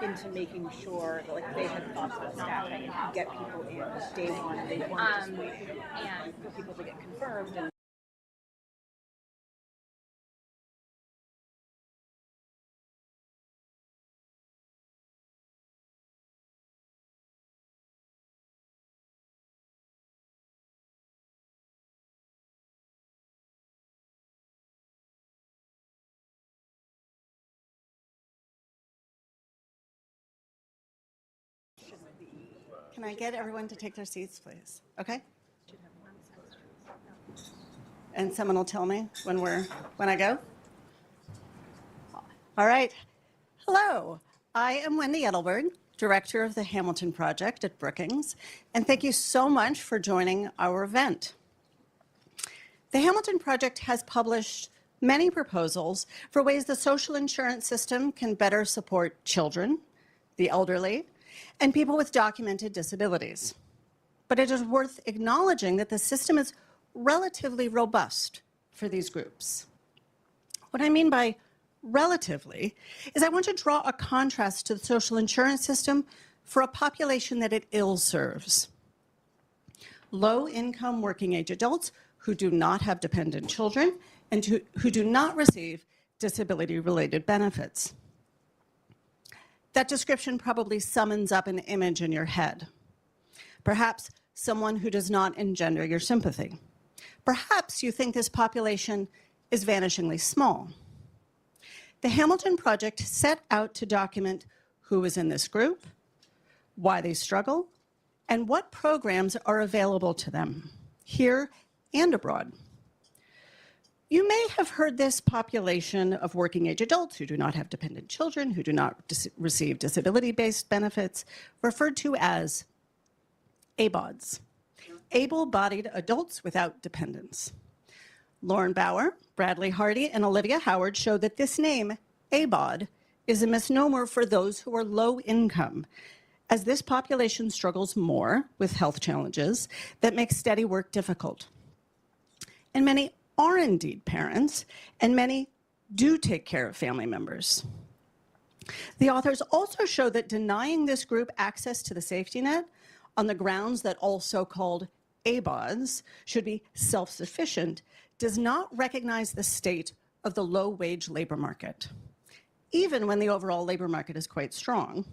into making sure that like they had thoughtful staffing and get people in day one. They weren't just waiting and for people to get confirmed. And Can I get everyone to take their seats, please? Okay? And someone will tell me when I go? All right. Hello. I am Wendy Edelberg, Director of the Hamilton Project at Brookings, and thank you so much for joining our event. The Hamilton Project has published many proposals for ways the social insurance system can better support children, the elderly, and people with documented disabilities. But it is worth acknowledging that the system is relatively robust for these groups. What I mean by relatively is I want to draw a contrast to the social insurance system for a population that it ill serves. Low-income working-age adults who do not have dependent children and who do not receive disability-related benefits. That description probably summons up an image in your head. Perhaps someone who does not engender your sympathy. Perhaps you think this population is vanishingly small. The Hamilton Project set out to document who is in this group, why they struggle, and what programs are available to them, here and abroad. You may have heard this population of working-age adults who do not have dependent children, who do not receive disability-based benefits, referred to as ABODs, able-bodied adults without dependents. Lauren Bauer, Bradley Hardy, and Olivia Howard showed that this name, ABOD, is a misnomer for those who are low income, as this population struggles more with health challenges that make steady work difficult. And many are indeed parents, and many do take care of family members. The authors also show that denying this group access to the safety net on the grounds that all so-called ABODs should be self-sufficient does not recognize the state of the low-wage labor market, even when the overall labor market is quite strong,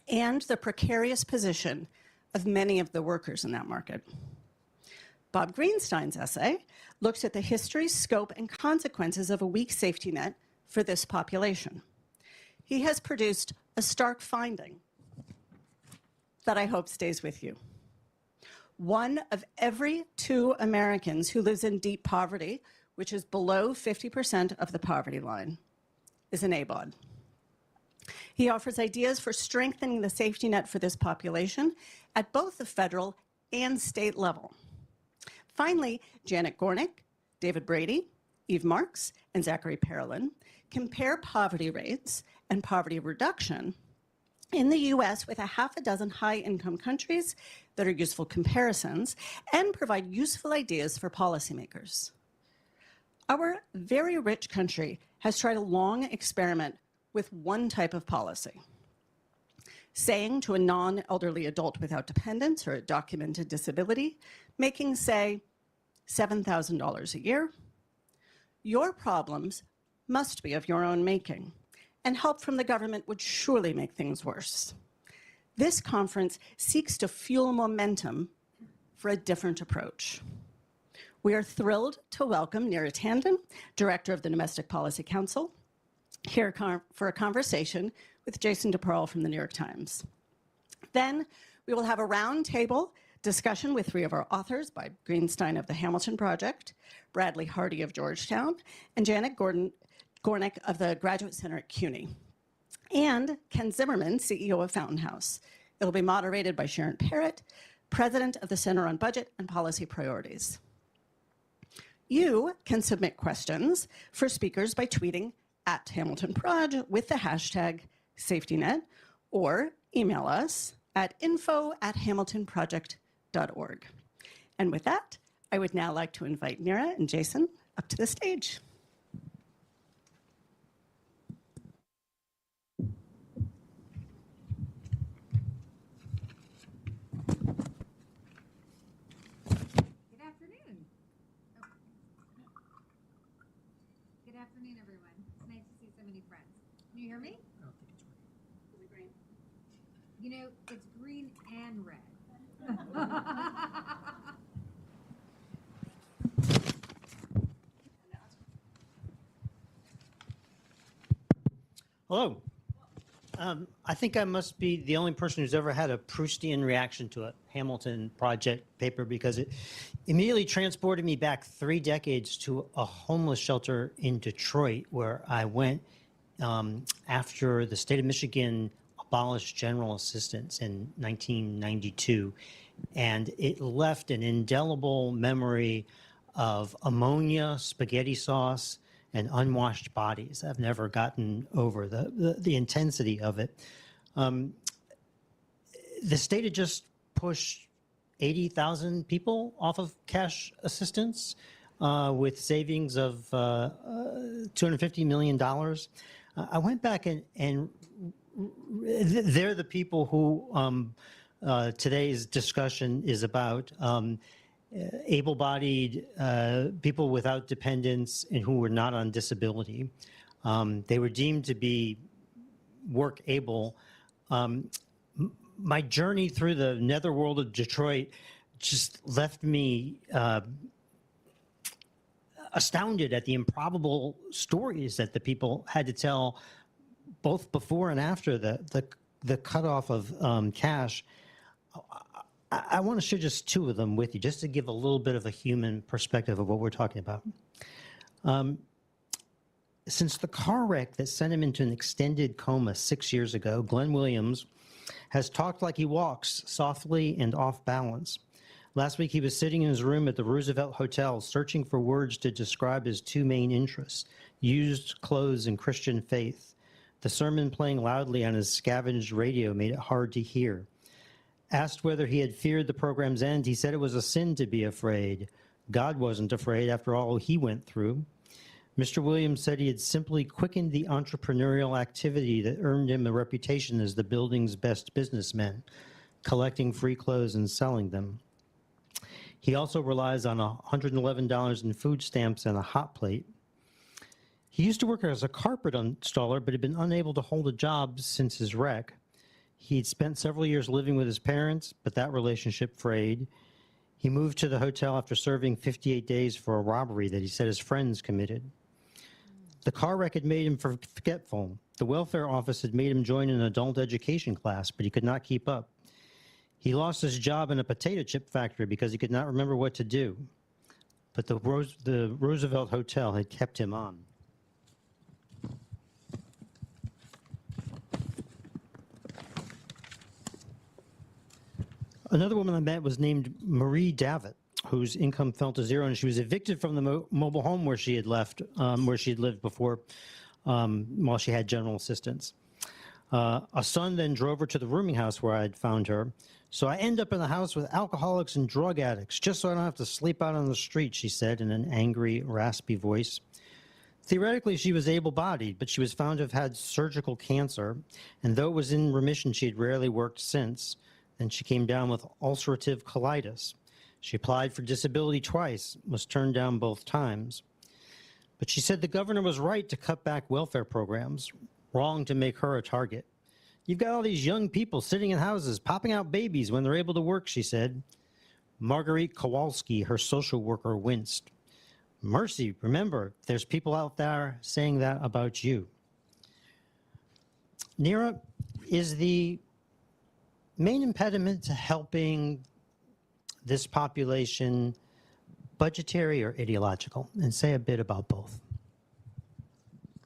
and the precarious position of many of the workers in that market. Bob Greenstein's essay looks at the history, scope, and consequences of a weak safety net for this population. He has produced a stark finding that I hope stays with you. 1 of every 2 Americans who lives in deep poverty, which is below 50% of the poverty line, is an ABOD. He offers ideas for strengthening the safety net for this population at both the federal and state level. Finally, Janet Gornick, David Brady, Eve Marks, and Zachary Parolin compare poverty rates and poverty reduction in the US with a half a dozen high-income countries that are useful comparisons and provide useful ideas for policymakers. Our very rich country has tried a long experiment with one type of policy, saying to a non-elderly adult without dependents or a documented disability, making, say, $7,000 a year, your problems must be of your own making, and help from the government would surely make things worse. This conference seeks to fuel momentum for a different approach. We are thrilled to welcome Neera Tanden, Director of the Domestic Policy Council, here for a conversation with Jason DeParle from the New York Times. Then we will have a roundtable discussion with 3 of our authors, Bob Greenstein of the Hamilton Project, Bradley Hardy of Georgetown, and Janet Gornick of the Graduate Center at CUNY, and Ken Zimmerman, CEO of Fountain House. It'll be moderated by Sharon Parrott, President of the Center on Budget and Policy Priorities. You can submit questions for speakers by tweeting at Hamilton Proj with the hashtag SafetyNet, or email us at info@hamiltonproject.org. And with that, I would now like to invite Neera and Jason up to the stage. be friends. Can you hear me? I don't think it's working. You know, it's green and red. Hello. I think I must be the only person who's ever had a Proustian reaction to a Hamilton Project paper, because it immediately transported me back 3 decades to a homeless shelter in Detroit, where I went after the state of Michigan abolished general assistance in 1992. And it left an indelible memory of ammonia, spaghetti sauce, and unwashed bodies. I've never gotten over the intensity of it. The state had just pushed 80,000 people off of cash assistance with savings of $250 million. I went back and they're the people who today's discussion is about. Able-bodied people without dependents and who were not on disability. They were deemed to be work able. My journey through the netherworld of Detroit just left me astounded at the improbable stories that the people had to tell, both before and after the cutoff of cash. I want to share just 2 of them with you, just to give a little bit of a human perspective of what we're talking about. Since the car wreck that sent him into an extended coma 6 years ago, Glenn Williams has talked like he walks, softly and off balance. Last week, he was sitting in his room at the Roosevelt Hotel, searching for words to describe his 2 main interests: used clothes and Christian faith. The sermon playing loudly on his scavenged radio made it hard to hear. Asked whether he had feared the program's end, he said it was a sin to be afraid. God wasn't afraid after all he went through. Mr. Williams said he had simply quickened the entrepreneurial activity that earned him a reputation as the building's best businessman, collecting free clothes and selling them. He also relies on $111 in food stamps and a hot plate. He used to work as a carpet installer, but had been unable to hold a job since his wreck. He'd spent several years living with his parents, but that relationship frayed. He moved to the hotel after serving 58 days for a robbery that he said his friends committed. The car wreck had made him forgetful. The welfare office had made him join an adult education class, but he could not keep up. He lost his job in a potato chip factory because he could not remember what to do. But the Roosevelt Hotel had kept him on. Another woman I met was named Marie Davitt, whose income fell to zero, and she was evicted from the mobile home where she had lived before, while she had general assistance. A son then drove her to the rooming house where I had found her. So I end up in the house with alcoholics and drug addicts, just so I don't have to sleep out on the street, she said in an angry, raspy voice. Theoretically, she was able-bodied, but she was found to have had surgical cancer, and though it was in remission, she had rarely worked since. Then she came down with ulcerative colitis. She applied for disability twice, was turned down both times. But she said the governor was right to cut back welfare programs, wrong to make her a target. You've got all these young people sitting in houses, popping out babies when they're able to work, she said. Marguerite Kowalski, her social worker, winced. Mercy, remember, there's people out there saying that about you. Neera, is the main impediment to helping this population budgetary or ideological? And say a bit about both.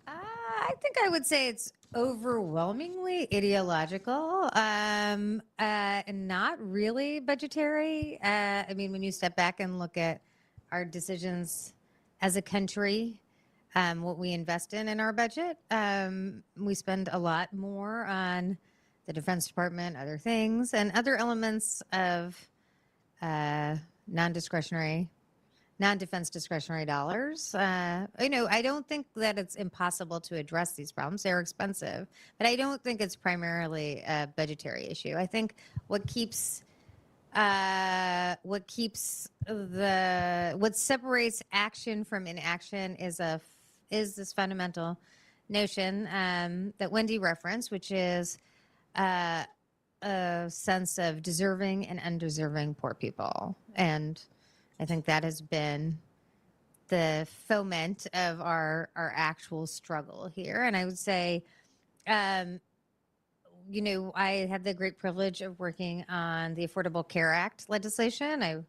I think I would say it's overwhelmingly ideological, and not really budgetary. I mean, when you step back and look at our decisions as a country, what we invest in our budget, we spend a lot more on the Defense Department, other things, and other elements of non-defense discretionary dollars. I don't think that it's impossible to address these problems. They're expensive, but I don't think it's primarily a budgetary issue. I think what separates action from inaction is this fundamental notion that Wendy referenced, which is a sense of deserving and undeserving poor people. And I think that has been the foment of our actual struggle here. And I would say, you know, I had the great privilege of working on the Affordable Care Act legislation. There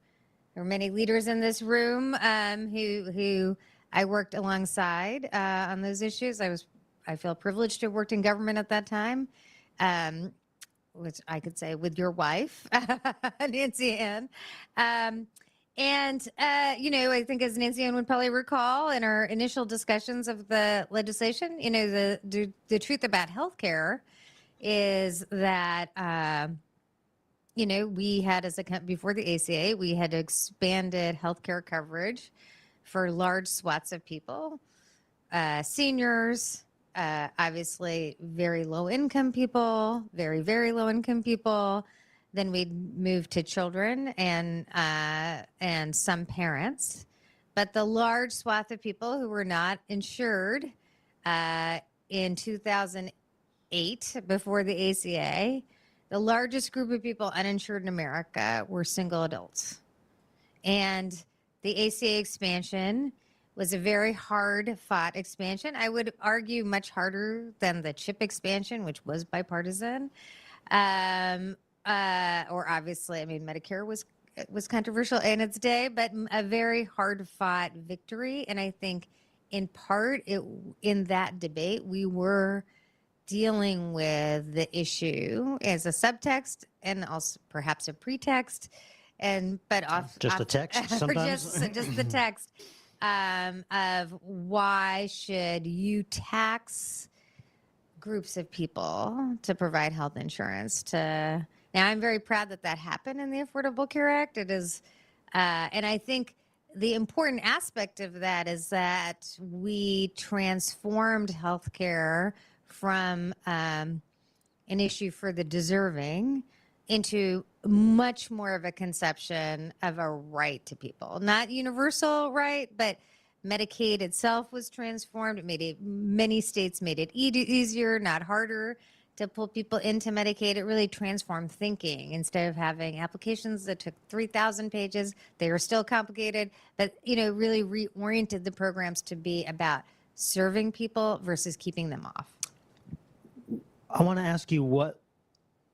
were many leaders in this room who I worked alongside on those issues. I feel privileged to have worked in government at that time, which I could say with your wife, Nancy Ann. You know, I think as Nancy Ann would probably recall in our initial discussions of the legislation, you know, the truth about healthcare is that, you know, we had before the ACA, we had expanded healthcare coverage for large swaths of people, seniors, obviously very low income people, very, very low income people. Then we moved to children and some parents. But the large swath of people who were not insured in 2008, before the ACA, the largest group of people uninsured in America were single adults. And the ACA expansion was a very hard-fought expansion. I would argue much harder than the CHIP expansion, which was bipartisan. Or obviously, I mean, Medicare was controversial in its day, but a very hard-fought victory. And I think, in part, in that debate, we were dealing with the issue as a subtext and also perhaps a pretext, just the text sometimes, just the text of why should you tax groups of people to provide health insurance to. Now, I'm very proud that happened in the Affordable Care Act. It is, and I think the important aspect of that is that we transformed healthcare from an issue for the deserving into much more of a conception of a right to people. Not universal right, but Medicaid itself was transformed. Many states made it easier, not harder, to pull people into Medicaid. It really transformed thinking. Instead of having applications that took 3,000 pages, they are still complicated, but, you know, really reoriented the programs to be about serving people versus keeping them off. I want to ask you what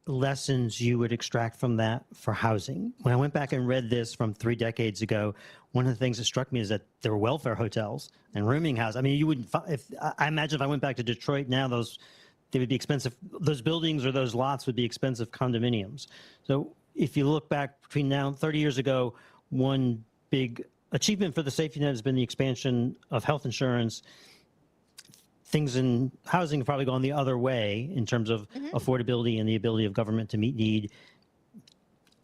lessons you would extract from that for housing. When I went back and read this from 3 decades ago, one of the things that struck me is that there were welfare hotels and rooming houses. I mean, you wouldn't, I imagine if I went back to Detroit now, they would be expensive. Those buildings or those lots would be expensive condominiums. So if you look back between now and 30 years ago, one big achievement for the safety net has been the expansion of health insurance. Things in housing have probably gone the other way in terms of affordability and the ability of government to meet need.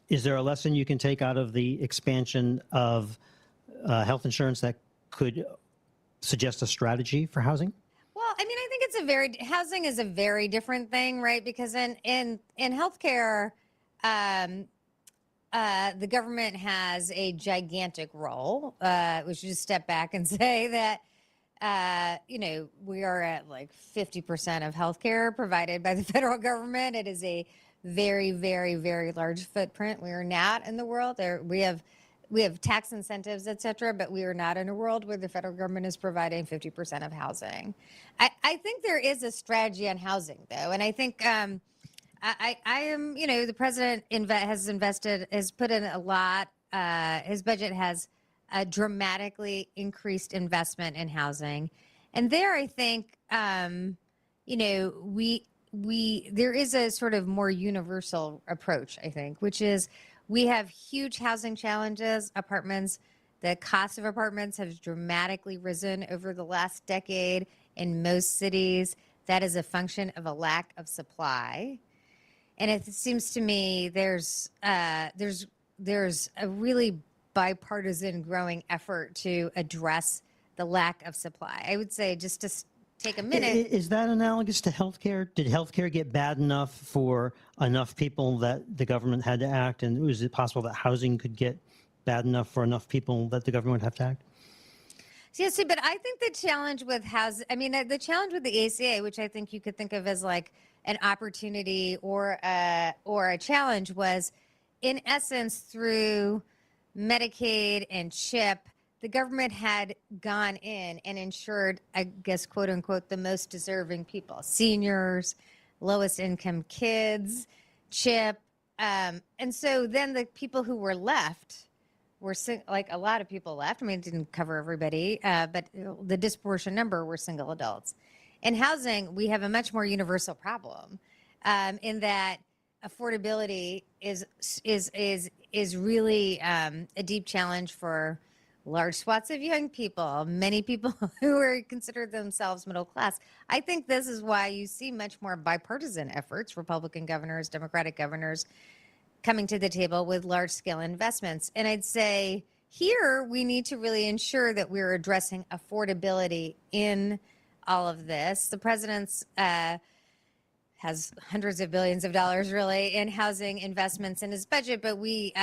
Is there a lesson you can take out of the expansion of health insurance that could suggest a strategy for housing? Well, I mean, I think housing is a very different thing, right? Because in healthcare, the government has a gigantic role. We should just step back and say that, you know, we are at like 50% of healthcare provided by the federal government. It is a very, very, very large footprint. We are not in the world there. We have tax incentives, et cetera, but we are not in a world where the federal government is providing 50% of housing. I think there is a strategy on housing, though, and I think I am, you know, the president has put in a lot. His budget has a dramatically increased investment in housing, and there I think, you know, there is a sort of more universal approach, I think, which is we have huge housing challenges. The cost of apartments has dramatically risen over the last decade in most cities. That is a function of a lack of supply. And it seems to me there's a really bipartisan growing effort to address the lack of supply. I would say, just to take a minute. Is that analogous to healthcare? Did healthcare get bad enough for enough people that the government had to act? And was it possible that housing could get bad enough for enough people that the government would have to act? Yeah, see, but I think the challenge with the challenge with the ACA, which I think you could think of as like an opportunity or a challenge, was in essence through Medicaid and CHIP, the government had gone in and insured, I guess, quote unquote, the most deserving people, seniors, lowest income kids, CHIP. And so then the people who were left were like a lot of people left. I mean, it didn't cover everybody, but the disproportionate number were single adults. In housing, we have a much more universal problem in that affordability is really a deep challenge for large swaths of young people, many people who are considered themselves middle class. I think this is why you see much more bipartisan efforts, Republican governors, Democratic governors, coming to the table with large-scale investments. And I'd say here we need to really ensure that we're addressing affordability in all of this. The president's has hundreds of billions of dollars really in housing investments in his budget, but we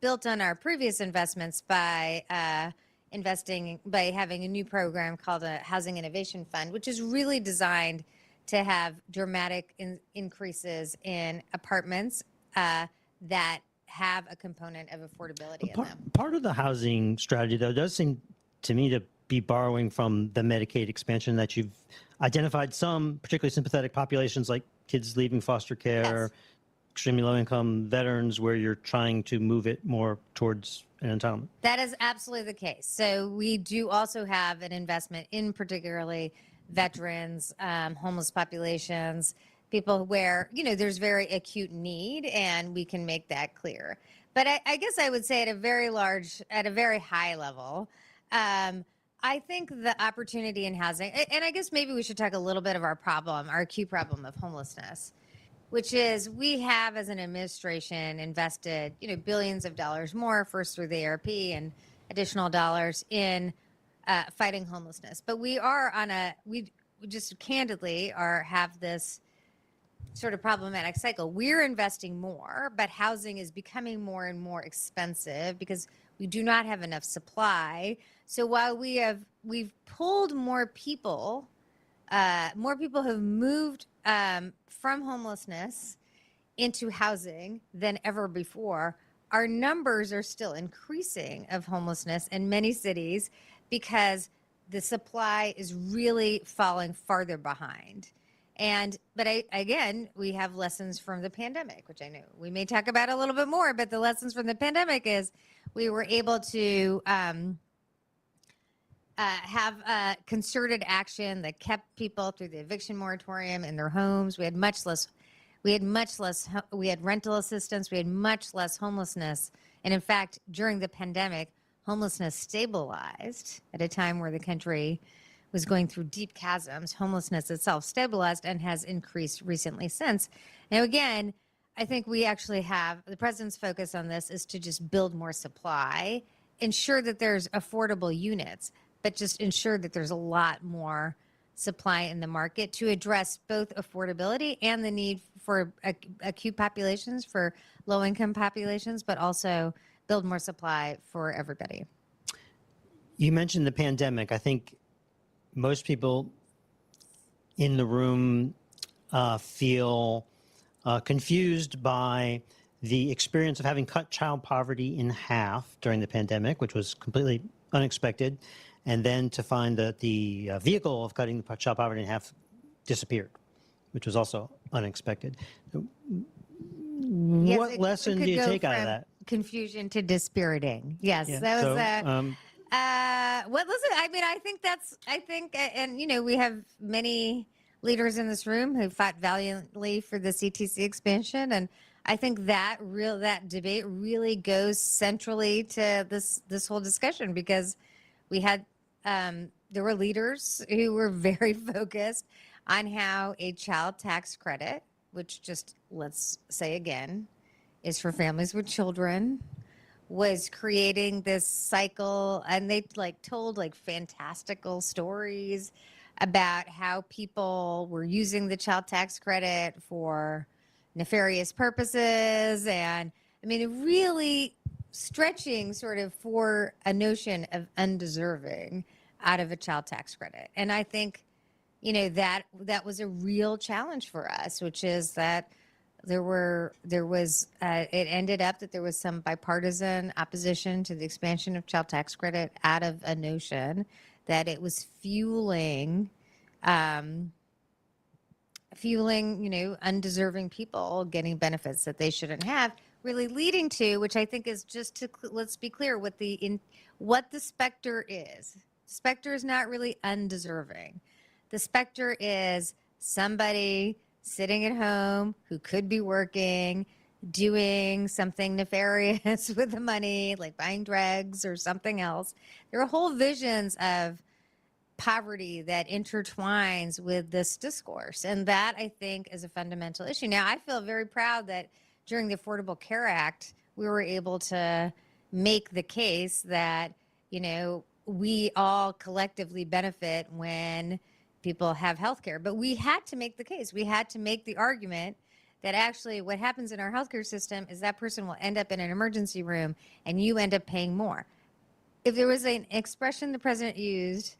built on our previous investments by having a new program called a Housing Innovation Fund, which is really designed to have dramatic increases in apartments that have a component of affordability in them. Part of the housing strategy, though, does seem to me to be borrowing from the Medicaid expansion that you've identified some particularly sympathetic populations like kids leaving foster care, Yes. extremely low-income veterans, where you're trying to move it more towards an entitlement. That is absolutely the case. So we do also have an investment in particularly veterans, homeless populations, people where, there's very acute need, and we can make that clear. But I guess I would say at a very high level, I think the opportunity in housing, and I guess maybe we should talk a little bit of our acute problem of homelessness, which is we have as an administration invested, billions of dollars more, first through the ARP and additional dollars in fighting homelessness. But we just candidly have this sort of problematic cycle. We're investing more, but housing is becoming more and more expensive because we do not have enough supply. So while we've pulled more people have moved from homelessness into housing than ever before, our numbers are still increasing of homelessness in many cities because the supply is really falling farther behind. But again, we have lessons from the pandemic, which I know we may talk about a little bit more, but the lessons from the pandemic is we were able to have concerted action that kept people through the eviction moratorium in their homes. We had rental assistance. We had much less homelessness. And in fact, during the pandemic, homelessness stabilized at a time where the country was going through deep chasms. Homelessness itself stabilized and has increased recently since. Now, again, I think we actually have the president's focus on this is to just build more supply, ensure that there's affordable units, but just ensure that there's a lot more supply in the market to address both affordability and the need for acute populations, for low-income populations, but also build more supply for everybody. You mentioned the pandemic. I think most people in the room feel confused by the experience of having cut child poverty in half during the pandemic, which was completely unexpected, and then to find that the vehicle of cutting the child poverty in half disappeared, which was also unexpected. What lesson do you take out of that? Confusion to dispiriting. Yes, Yeah. that was So, listen, and we have many leaders in this room who fought valiantly for the CTC expansion, and I think that debate really goes centrally to this whole discussion, because we had there were leaders who were very focused on how a child tax credit, which just, let's say again, is for families with children, was creating this cycle. And they told fantastical stories about how people were using the child tax credit for nefarious purposes. And I mean, really stretching sort of for a notion of undeserving. out of a child tax credit. And I think, that was a real challenge for us, which is that it ended up that there was some bipartisan opposition to the expansion of child tax credit out of a notion that it was fueling, undeserving people getting benefits that they shouldn't have, really leading to, which I think is just to, let's be clear, what the specter is. The specter is not really undeserving. The specter is somebody sitting at home who could be working, doing something nefarious with the money, like buying drugs or something else. There are whole visions of poverty that intertwines with this discourse. And that, I think, is a fundamental issue. Now, I feel very proud that during the Affordable Care Act, we were able to make the case that, we all collectively benefit when people have health care. But we had to make the case. We had to make the argument that actually what happens in our healthcare system is that person will end up in an emergency room and you end up paying more. If there was an expression the president used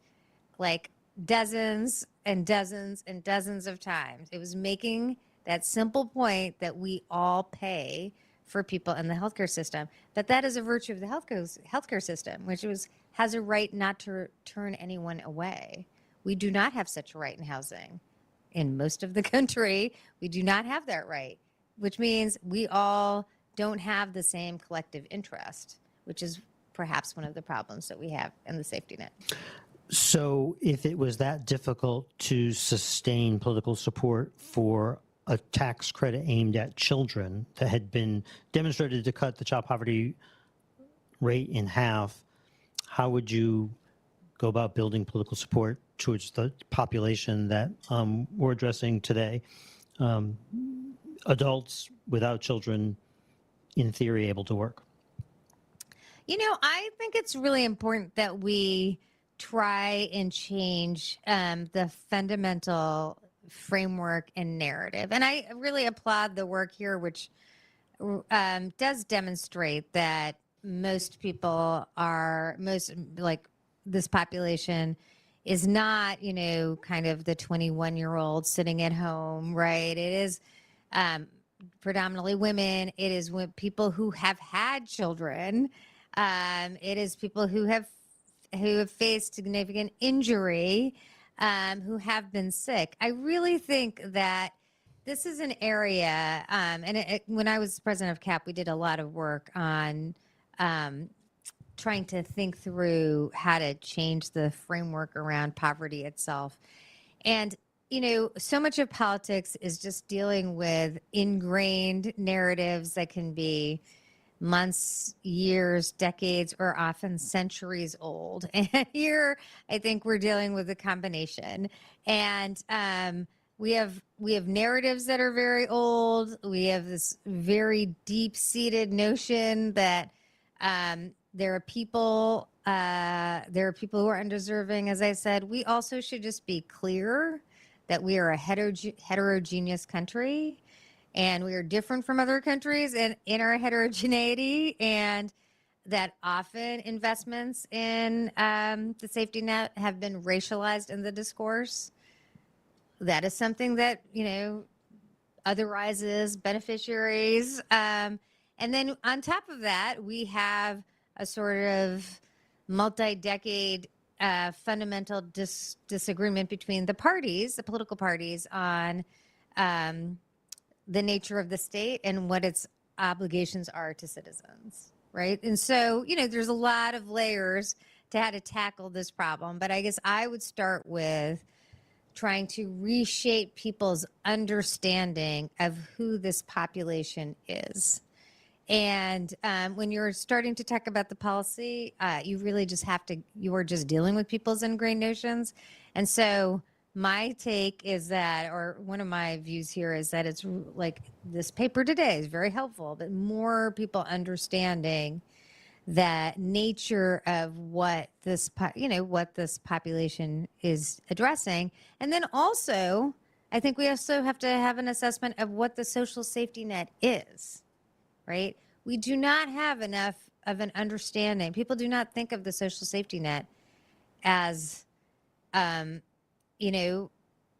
like dozens and dozens and dozens of times, it was making that simple point that we all pay for people in the healthcare system, that is a virtue of the healthcare system, which has a right not to turn anyone away. We do not have such a right in housing. In most of the country, we do not have that right, which means we all don't have the same collective interest, which is perhaps one of the problems that we have in the safety net. So if it was that difficult to sustain political support for a tax credit aimed at children that had been demonstrated to cut the child poverty rate in half, how would you go about building political support towards the population that we're addressing today? Adults without children, in theory, able to work. I think it's really important that we try and change the fundamental framework and narrative. And I really applaud the work here, which does demonstrate that most people this population is not, kind of the 21-year-old sitting at home, right? It is predominantly women. It is people who have had children. It is people who have faced significant injury, who have been sick. I really think that this is an area, when I was president of CAP, we did a lot of work on trying to think through how to change the framework around poverty itself. And, so much of politics is just dealing with ingrained narratives that can be months, years, decades, or often centuries old. And here, I think we're dealing with a combination. And we have narratives that are very old. We have this very deep-seated notion that there are people who are undeserving. As I said, we also should just be clear that we are a heterogeneous country. And we are different from other countries in our heterogeneity, and that often investments in the safety net have been racialized in the discourse. That is something that, otherizes beneficiaries. And then on top of that, we have a sort of multi-decade fundamental disagreement between the political parties on the nature of the state and what its obligations are to citizens, right? And so, there's a lot of layers to how to tackle this problem. But I guess I would start with trying to reshape people's understanding of who this population is. And when you're starting to talk about the policy, you really just you are just dealing with people's ingrained notions. And so my take is that, or one of my views here is that it's like this paper today is very helpful, but more people understanding that nature of what this population is addressing. And then also, I think we also have to have an assessment of what the social safety net is, right? We do not have enough of an understanding. People do not think of the social safety net as, you know,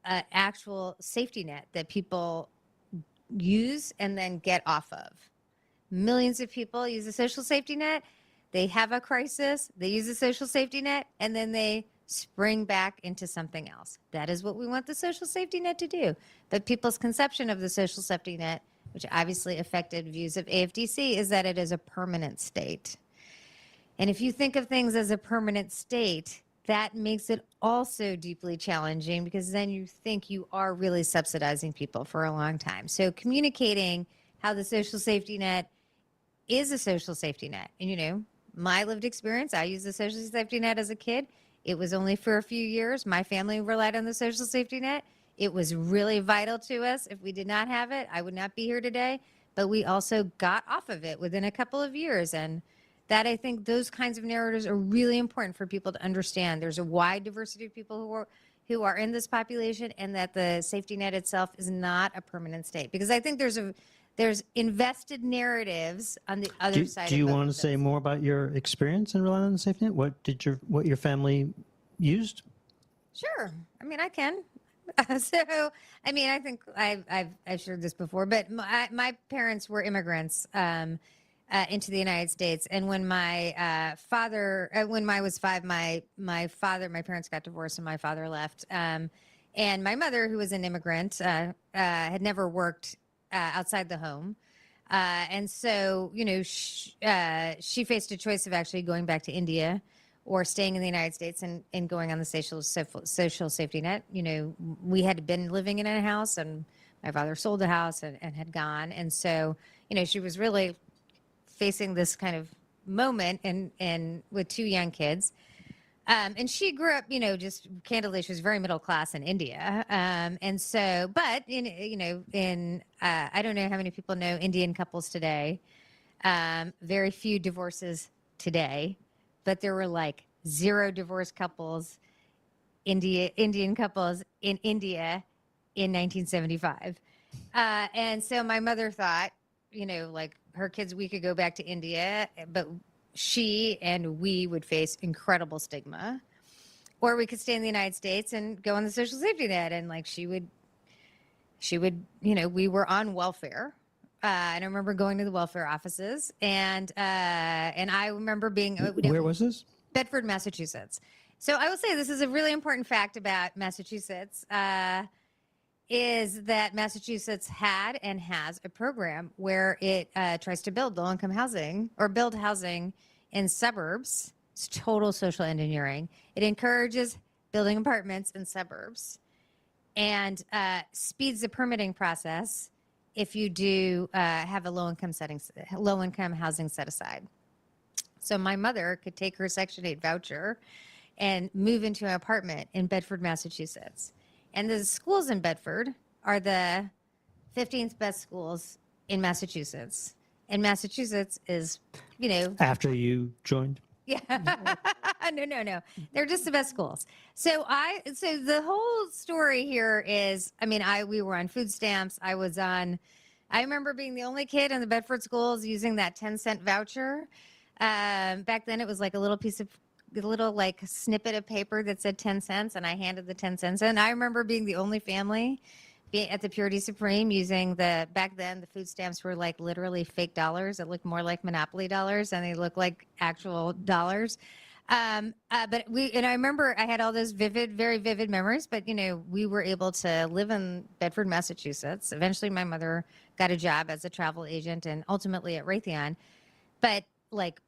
an actual safety net that people use and then get off of. Millions of people use a social safety net. They have a crisis, they use a social safety net, and then they spring back into something else. That is what we want the social safety net to do. But people's conception of the social safety net, which obviously affected views of AFDC, is that it is a permanent state. And if you think of things as a permanent state, that makes it also deeply challenging, because then you think you are really subsidizing people for a long time. So communicating how the social safety net is a social safety net. And, you know, my lived experience, I used the social safety net as a kid. It was only for a few years. My family relied on the social safety net. It was really vital to us. If we did not have it, I would not be here today. But we also got off of it within a couple of years. And that, I think, those kinds of narratives are really important for people to understand. There's a wide diversity of people who are in this population, and that the safety net itself is not a permanent state. Because I think there's invested narratives on the other side. Do you want to say more about your experience in relying on the safety net? What your family used? Sure. I mean, I can. So, I mean, I think I've shared this before, but my parents were immigrants into the United States. And when my father, when I was 5, my parents got divorced and my father left. And my mother, who was an immigrant, had never worked outside the home. And so, you know, she faced a choice of actually going back to India or staying in the United States and going on the social safety net. You know, we had been living in a house, and my father sold the house and had gone. And so, you know, she was really facing this kind of moment and with 2 young kids. And she grew up, you know, just candidly, she was very middle class in India. And so, but you know, I don't know how many people know Indian couples today. Very few divorces today, but there were like 0 divorced couples, Indian couples in India in 1975. And so my mother thought, you know, like her kids, we could go back to India, but she and we would face incredible stigma, or we could stay in the United States and go on the social safety net. And like she would, you know, we were on welfare. And I remember going to the welfare offices, and I remember being. Where was this? Bedford, Massachusetts. So I will say this is a really important fact about Massachusetts, is that Massachusetts had and has a program where it tries to build low-income housing or build housing in suburbs. It's total social engineering. It encourages building apartments in suburbs and speeds the permitting process if you do have a low-income housing set aside. So my mother could take her Section 8 voucher and move into an apartment in Bedford, Massachusetts. And the schools in Bedford are the 15th best schools in Massachusetts. And Massachusetts is, you know. After you joined? Yeah. No. They're just the best schools. So the whole story here is, I mean, we were on food stamps. I remember being the only kid in the Bedford schools using that 10-cent voucher. Back then it was like a little like snippet of paper that said 10 cents, and I handed the 10 cents in. I remember being the only family at the Purity Supreme using back then the food stamps were like literally fake dollars. It looked more like Monopoly dollars and they looked like actual dollars. And I remember I had all those very vivid memories, but you know, we were able to live in Bedford, Massachusetts. Eventually my mother got a job as a travel agent and ultimately at Raytheon. But like,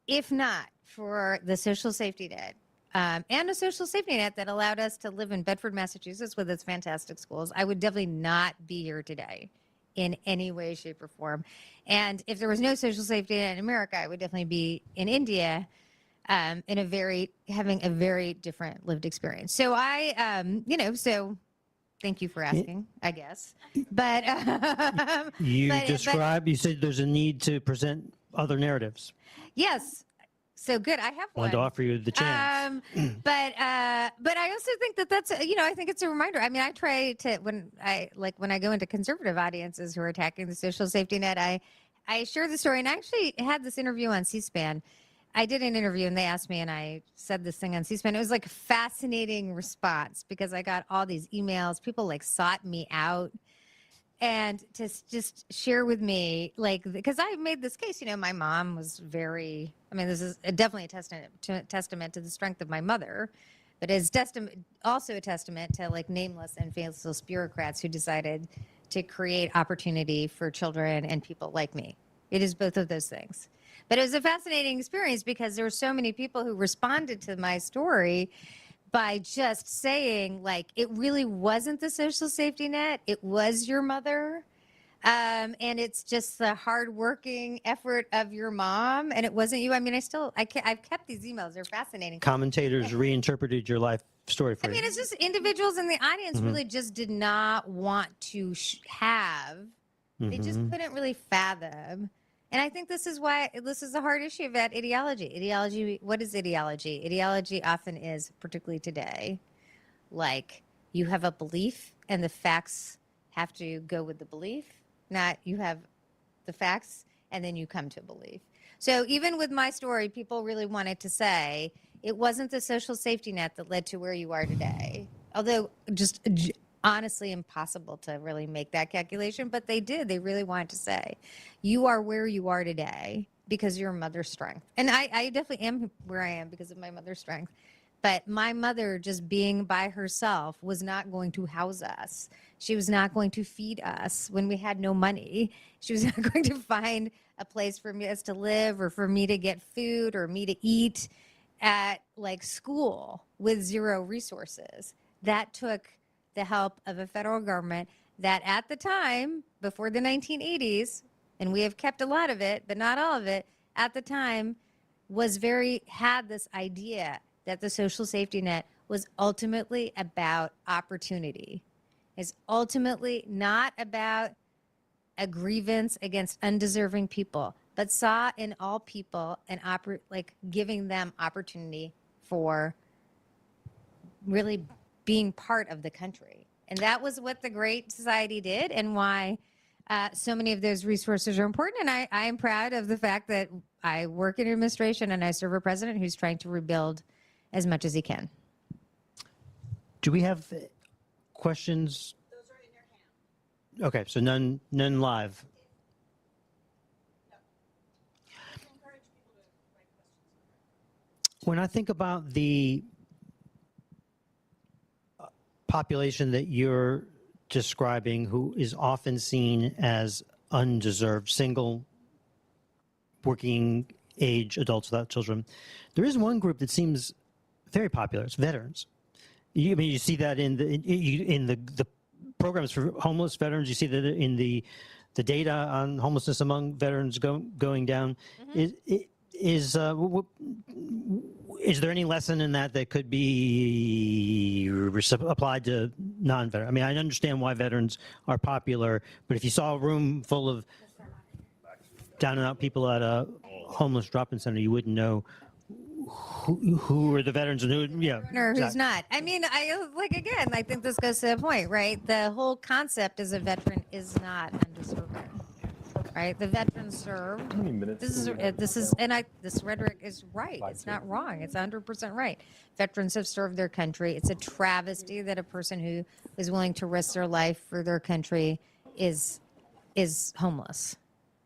if not for the social safety net and a social safety net that allowed us to live in Bedford, Massachusetts with its fantastic schools, I would definitely not be here today in any way, shape, or form. And if there was no social safety net in America, I would definitely be in India having a very different lived experience. So so thank you for asking, I guess. But you said there's a need to present other narratives. Yes. So good. I have one. Wanted to offer you the chance. But I also think that's, I think it's a reminder. I mean, I try to, when I go into conservative audiences who are attacking the social safety net, I share the story, and I actually had this interview on C-SPAN I did an interview and they asked me, and I said this thing on C-SPAN. It was like a fascinating response because I got all these emails. People like sought me out and to just share with me, like, because I made this case, my mom was very, this is definitely a testament to the strength of my mother, but it's also a testament to like nameless and faceless bureaucrats who decided to create opportunity for children and people like me. It is both of those things. But it was a fascinating experience because there were so many people who responded to my story by just saying, like, it really wasn't the social safety net. It was your mother. And it's just the hardworking effort of your mom. And it wasn't you. I've kept these emails. They're fascinating. Commentators reinterpreted your life story for you. It's just individuals in the audience really just did not want to have. They just couldn't really fathom. And I think this is why this is a hard issue about ideology. Ideology, what is ideology? Ideology often is, particularly today, like you have a belief and the facts have to go with the belief, not you have the facts and then you come to belief. So even with my story, people really wanted to say it wasn't the social safety net that led to where you are today. Although just honestly impossible to really make that calculation, but they did. They really wanted to say, you are where you are today because of your mother's strength. And I definitely am where I am because of my mother's strength. But my mother just being by herself was not going to house us. She was not going to feed us when we had no money. She was not going to find a place for us to live or for me to get food or me to eat at like school with zero resources. That took the help of a federal government that at the time, before the 1980s, and we have kept a lot of it, but not all of it, at the time had this idea that the social safety net was ultimately about opportunity. It's ultimately not about a grievance against undeserving people, but saw in all people giving them opportunity for really being part of the country. And that was what the Great Society did and why so many of those resources are important. And I am proud of the fact that I work in administration and I serve a president who's trying to rebuild as much as he can. Do we have questions? Those are in your hand. Okay, so none live. When I think about the population that you're describing who is often seen as undeserved, single, working age adults without children, there is one group that seems very popular. It's veterans. You see that in the programs for homeless veterans. You see that in the data on homelessness among veterans going down. Is there any lesson in that could be applied to non-veterans? I understand why veterans are popular, but if you saw a room full of down and out people at a homeless drop-in center, you wouldn't know who are the veterans and who, Or who's not. I think this goes to the point, right? The whole concept as a veteran is not undeserving. Right, the veterans served. This rhetoric is right. It's not wrong. It's 100% right. Veterans have served their country. It's a travesty that a person who is willing to risk their life for their country is homeless.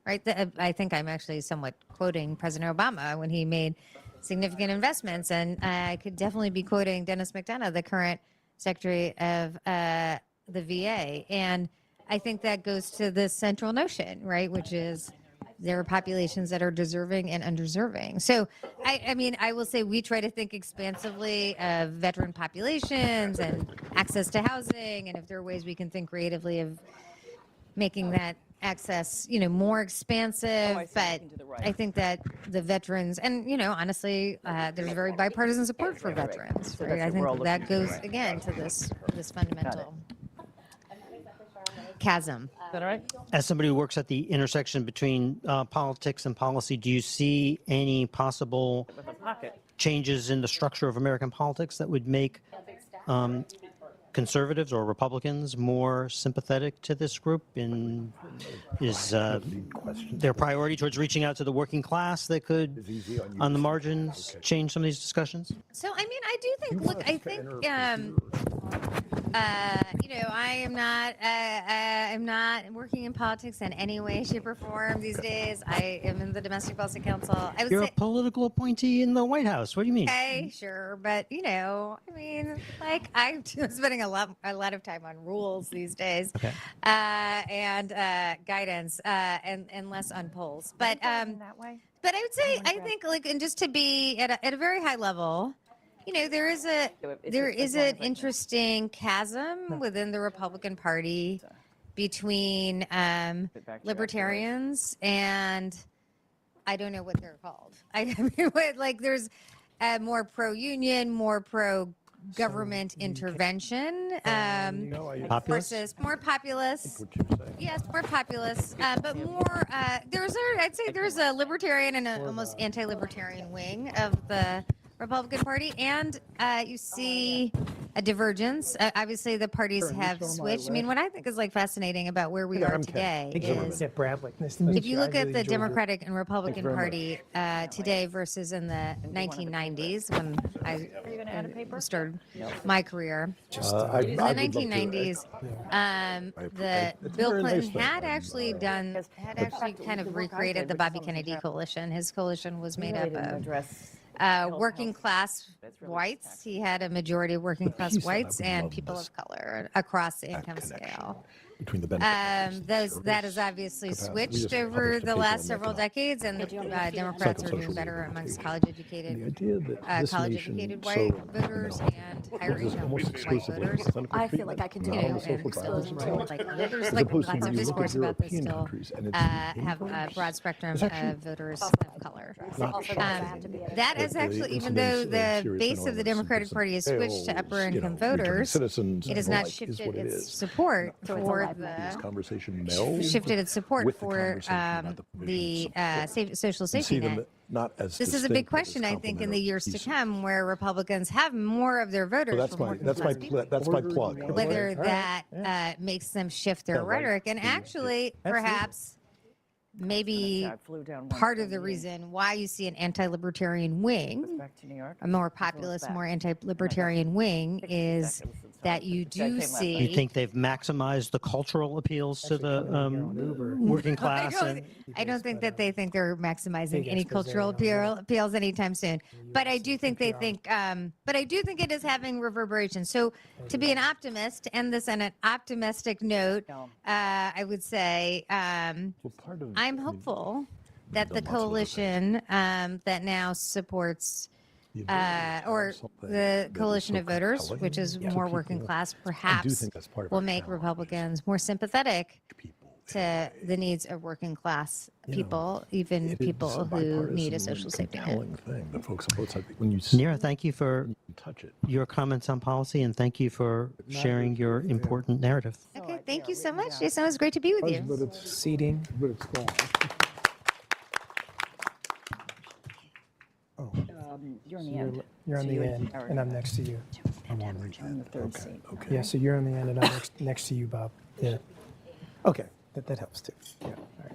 Right. I think I'm actually somewhat quoting President Obama when he made significant investments, and I could definitely be quoting Dennis McDonough, the current Secretary of the VA, and I think that goes to the central notion, right, which is there are populations that are deserving and undeserving. So, I will say we try to think expansively of veteran populations and access to housing, and if there are ways we can think creatively of making that access, more expansive. But I think that the veterans, and honestly, there's very bipartisan support for veterans. Right? I think that goes again to this fundamental chasm. Is that all right? As somebody who works at the intersection between politics and policy, do you see any possible changes in the structure of American politics that would make conservatives or Republicans more sympathetic to this group? And is their priority towards reaching out to the working class that could, on the margins, change some of these discussions? So, I mean, I do think, look, I think, I'm not working in politics in any way, shape, or form these days. I am in the Domestic Policy Council. I would You're say, a political appointee in the White House. What do you mean? okay, sure, but I mean, like I'm spending a lot of time on rules these days, Okay. and guidance, and less on polls. But that way. But I would say, I think, like, and just to be at a very high level, there is an interesting chasm within the Republican Party between libertarians and I don't know what they're called. I mean, like there's more pro-union, more pro-government intervention versus more populist. Yes, more populist, but more. I'd say there's a libertarian and an almost anti-libertarian wing of the Republican Party, and you see a divergence. Obviously, the parties have switched. I mean, what I think is like fascinating about where we are today is Bradley. Nice to meet if you look I at really the enjoyed Democratic and Republican Party today versus in the 1990s when I started my career. In the 1990s, Bill Clinton had actually kind of recreated the Bobby Kennedy coalition. His coalition was made up of working class whites. He had a majority of working class whites and people of color across the income scale. That has obviously switched over the last several decades, and the Democrats are doing better amongst college-educated white voters and higher income white voters. I feel like I can do And there's like lots of discourse about this still. Have a broad spectrum of voters of color. That is actually, even though the base of the Democratic Party has switched to upper income voters, it has not shifted its support for the social safety net. This is a big question, I think, in the years to come, where Republicans have more of their voters. That's my plug. Whether that makes them shift their rhetoric, and actually, perhaps, maybe part of the reason why you see an anti-libertarian wing, a more populist, more anti-libertarian wing, is that you do see. You think they've maximized the cultural appeals to the working class? I don't think that they think they're maximizing any cultural appeals anytime soon. But I do think they think. But I do think it is having reverberations. So to be an optimist, and this on an optimistic note, I would say I'm hopeful that the coalition that now supports. Or the coalition of voters, which is more working class, perhaps will make Republicans more sympathetic to the needs of working class people, even people who need a social safety net. Neera, thank you for your comments on policy, and thank you for sharing your important narrative. Okay, thank you so much, Jason. It was great to be with you. seating. You're on the end. You're on the end, and I'm next to you. I'm on the third seat. Okay. Yeah, so you're on the end, and I'm next to you, Bob. Yeah. Okay, that helps too. Yeah. All right.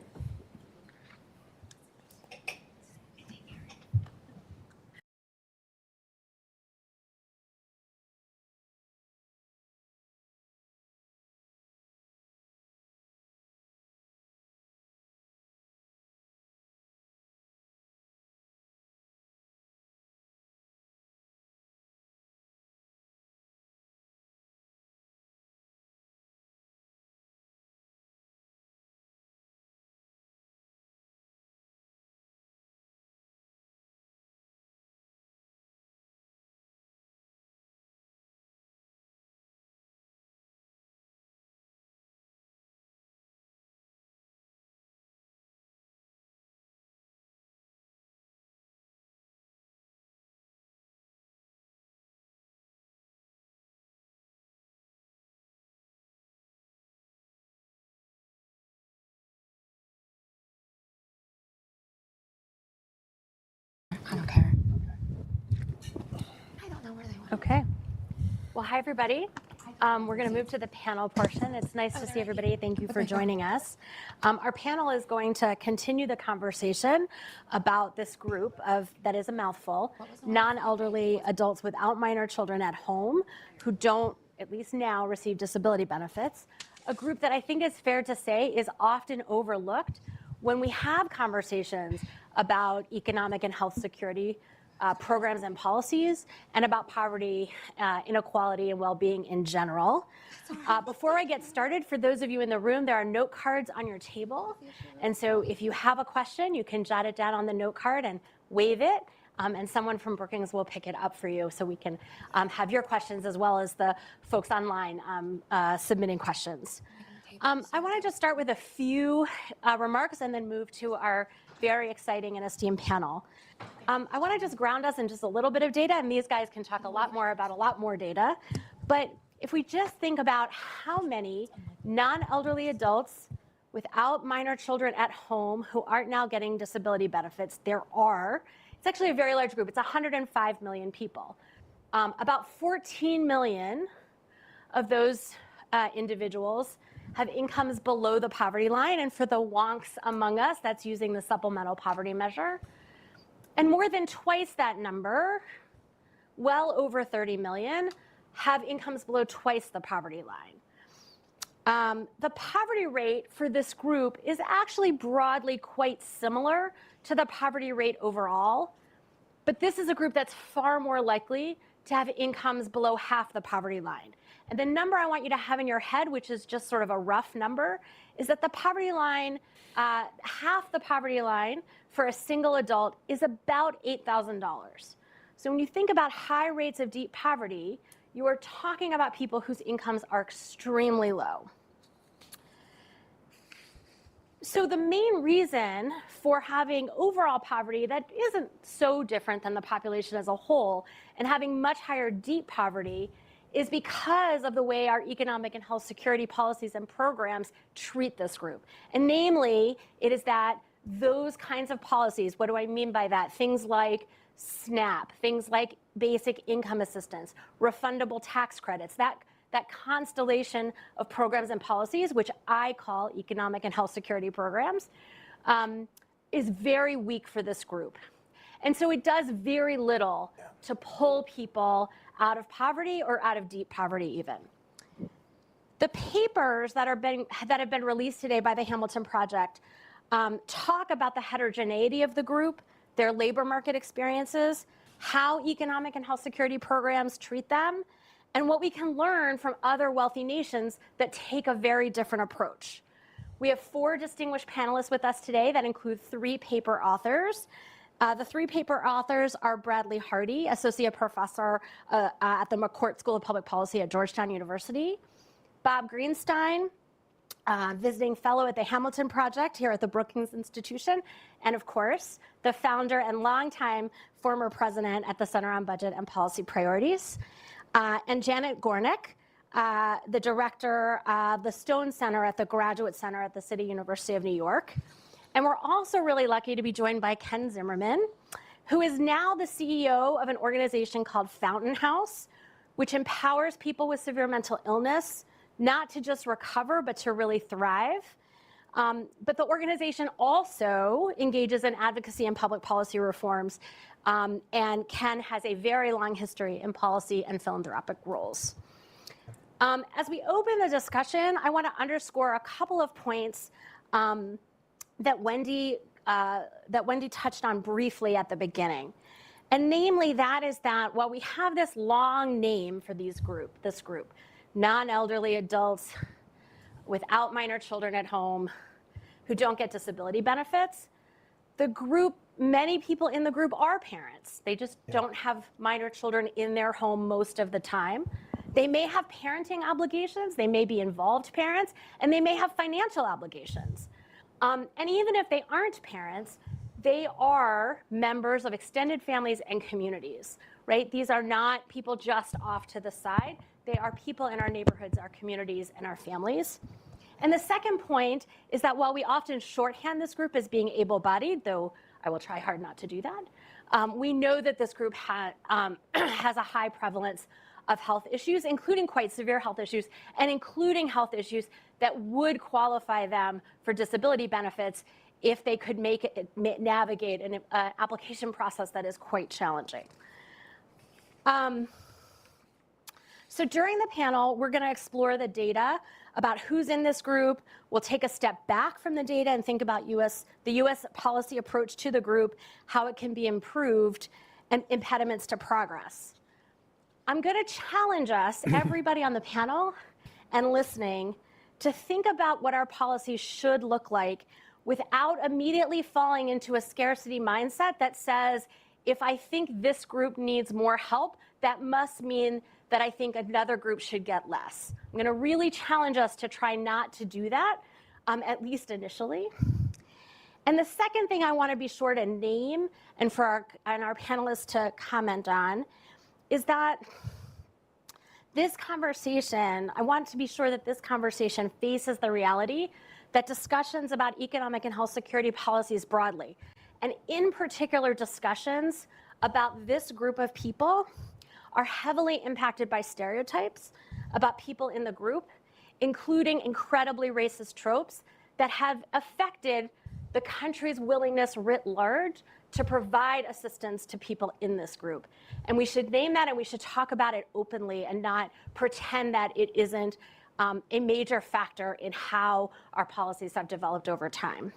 I don't care. I don't know where they went. Okay. Well, hi, everybody. We're going to move to the panel portion. It's nice to see everybody. Thank you for joining us. Our panel is going to continue the conversation about this group of, that is a mouthful, non-elderly adults without minor children at home who don't, at least now, receive disability benefits. A group that I think is fair to say is often overlooked when we have conversations about economic and health security programs and policies, and about poverty, inequality, and well-being in general. Before I get started, for those of you in the room, there are note cards on your table. And so if you have a question, you can jot it down on the note card and wave it. And someone from Brookings will pick it up for you so we can have your questions as well as the folks online submitting questions. I want to just start with a few remarks and then move to our very exciting and esteemed panel. I want to just ground us in just a little bit of data, and these guys can talk a lot more about a lot more data. But if we just think about how many non-elderly adults without minor children at home who aren't now getting disability benefits there are, it's actually a very large group. It's 105 million people. About 14 million of those individuals have incomes below the poverty line, and for the wonks among us, that's using the supplemental poverty measure. And more than twice that number, well over 30 million, have incomes below twice the poverty line. The poverty rate for this group is actually broadly quite similar to the poverty rate overall, but this is a group that's far more likely to have incomes below half the poverty line. And the number I want you to have in your head, which is just sort of a rough number, is that the poverty line, half the poverty line for a single adult is about $8,000. So when you think about high rates of deep poverty, you are talking about people whose incomes are extremely low. So the main reason for having overall poverty that isn't so different than the population as a whole and having much higher deep poverty is because of the way our economic and health security policies and programs treat this group. And namely, it is that those kinds of policies, what do I mean by that? Things like SNAP, things like basic income assistance, refundable tax credits, that constellation of programs and policies, which I call economic and health security programs, is very weak for this group. And so it does very little to pull people out of poverty or out of deep poverty even. The papers that have been released today by the Hamilton Project talk about the heterogeneity of the group, their labor market experiences, how economic and health security programs treat them, and what we can learn from other wealthy nations that take a very different approach. We have 4 distinguished panelists with us today that include 3 paper authors. The 3 paper authors are Bradley Hardy, Associate Professor at the McCourt School of Public Policy at Georgetown University, Bob Greenstein, Visiting Fellow at the Hamilton Project here at the Brookings Institution, and of course, the founder and longtime former president at the Center on Budget and Policy Priorities, and Janet Gornick, the director of the Stone Center at the Graduate Center at the City University of New York. And we're also really lucky to be joined by Ken Zimmerman, who is now the CEO of an organization called Fountain House, which empowers people with severe mental illness not to just recover, but to really thrive. But the organization also engages in advocacy and public policy reforms, and Ken has a very long history in policy and philanthropic roles. As we open the discussion, I want to underscore a couple of points that Wendy touched on briefly at the beginning. And namely, that is that while we have this long name for this group, non-elderly adults without minor children at home who don't get disability benefits, the group, many people in the group are parents. They just don't have minor children in their home most of the time. They may have parenting obligations, they may be involved parents, and they may have financial obligations. And even if they aren't parents, they are members of extended families and communities, right? These are not people just off to the side. They are people in our neighborhoods, our communities, and our families. And the second point is that while we often shorthand this group as being able-bodied, though I will try hard not to do that, we know that this group has a high prevalence of health issues, including quite severe health issues, and including health issues that would qualify them for disability benefits if they could navigate an application process that is quite challenging. So during the panel, we're going to explore the data about who's in this group. We'll take a step back from the data and think about the U.S. policy approach to the group, how it can be improved, and impediments to progress. I'm going to challenge us, everybody on the panel and listening, to think about what our policies should look like without immediately falling into a scarcity mindset that says, if I think this group needs more help, that must mean that I think another group should get less. I'm going to really challenge us to try not to do that, at least initially. And the second thing I want to be sure to name and for our panelists to comment on is that this conversation, I want to be sure that this conversation faces the reality that discussions about economic and health security policies broadly, and in particular discussions about this group of people, are heavily impacted by stereotypes about people in the group, including incredibly racist tropes that have affected the country's willingness writ large to provide assistance to people in this group. And we should name that, and we should talk about it openly and not pretend that it isn't a major factor in how our policies have developed over time.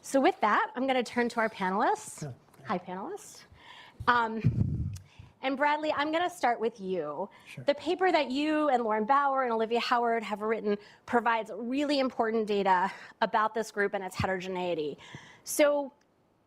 So with that, I'm going to turn to our panelists. Hi, panelists. And Bradley, I'm going to start with you. Sure. The paper that you and Lauren Bauer and Olivia Howard have written provides really important data about this group and its heterogeneity. So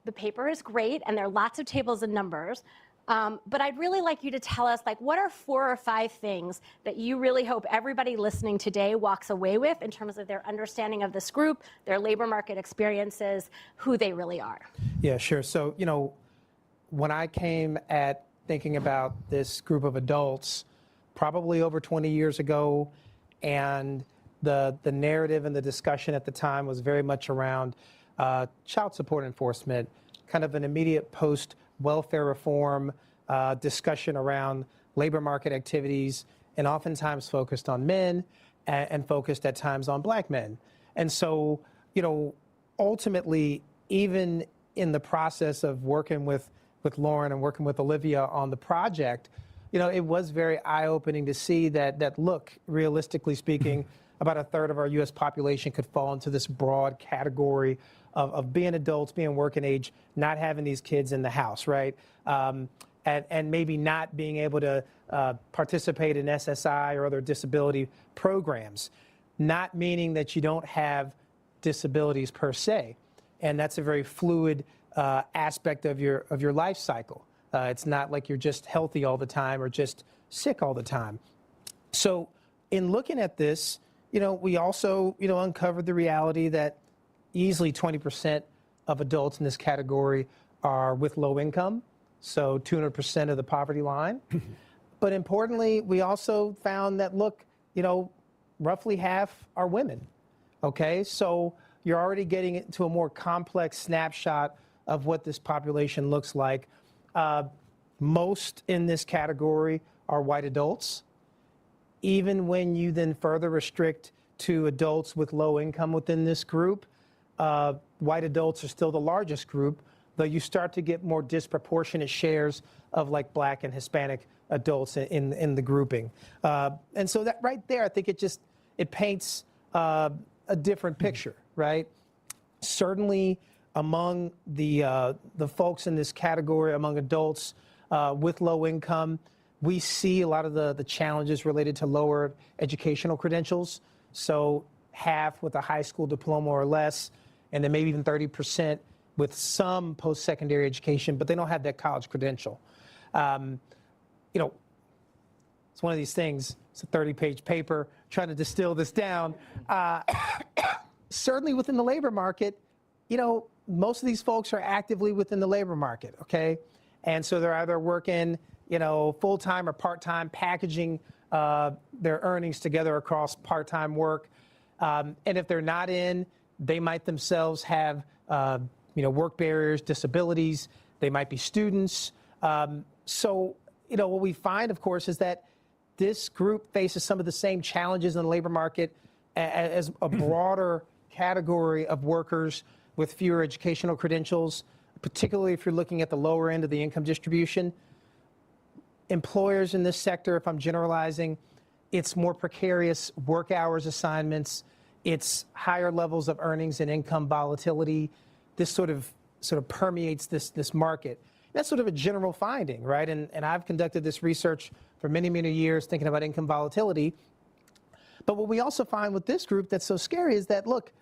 the paper is great, and there are lots of tables and numbers. But I'd really like you to tell us, like, what are 4 or 5 things that you really hope everybody listening today walks away with in terms of their understanding of this group, their labor market experiences, who they really are? Yeah, sure. So, you know, when I came at thinking about this group of adults probably over 20 years ago, and the narrative and the discussion at the time was very much around child support enforcement, kind of an immediate post-welfare reform discussion around labor market activities, and oftentimes focused on men and focused at times on black men. And so, you know, ultimately, even in the process of working with Lauren and working with Olivia on the project, you know, it was very eye-opening to see that look, realistically speaking, about a third of our U.S. population could fall into this broad category of being adults, being working age, not having these kids in the house, right? And maybe not being able to participate in SSI or other disability programs, not meaning that you don't have disabilities per se. And that's a very fluid aspect of your life cycle. It's not like you're just healthy all the time or just sick all the time. So in looking at this, you know, we also, you know, uncovered the reality that easily 20% of adults in this category are with low income, so 200% of the poverty line. But importantly, we also found that, look, you know, roughly half are women, okay? So you're already getting into a more complex snapshot of what this population looks like. Most in this category are white adults. Even when you then further restrict to adults with low income within this group, white adults are still the largest group, though you start to get more disproportionate shares of like black and Hispanic adults in the grouping. And so that right there, I think it paints a different picture, right? Certainly among the folks in this category, among adults with low income, we see a lot of the challenges related to lower educational credentials. So half with a high school diploma or less, and then maybe even 30% with some post-secondary education, but they don't have that college credential. You know, it's one of these things, it's a 30-page paper, trying to distill this down. Certainly within the labor market, you know, most of these folks are actively within the labor market, okay? And so they're either working, you know, full-time or part-time, packaging their earnings together across part-time work. And if they're not in, they might themselves have, you know, work barriers, disabilities. They might be students. So, you know, what we find, of course, is that this group faces some of the same challenges in the labor market as a broader category of workers with fewer educational credentials, particularly if you're looking at the lower end of the income distribution. Employers in this sector, if I'm generalizing, it's more precarious work hours assignments, it's higher levels of earnings and income volatility. This sort of permeates this market. That's sort of a general finding, right? And I've conducted this research for many, many years thinking about income volatility. But what we also find with this group that's so scary is that, look,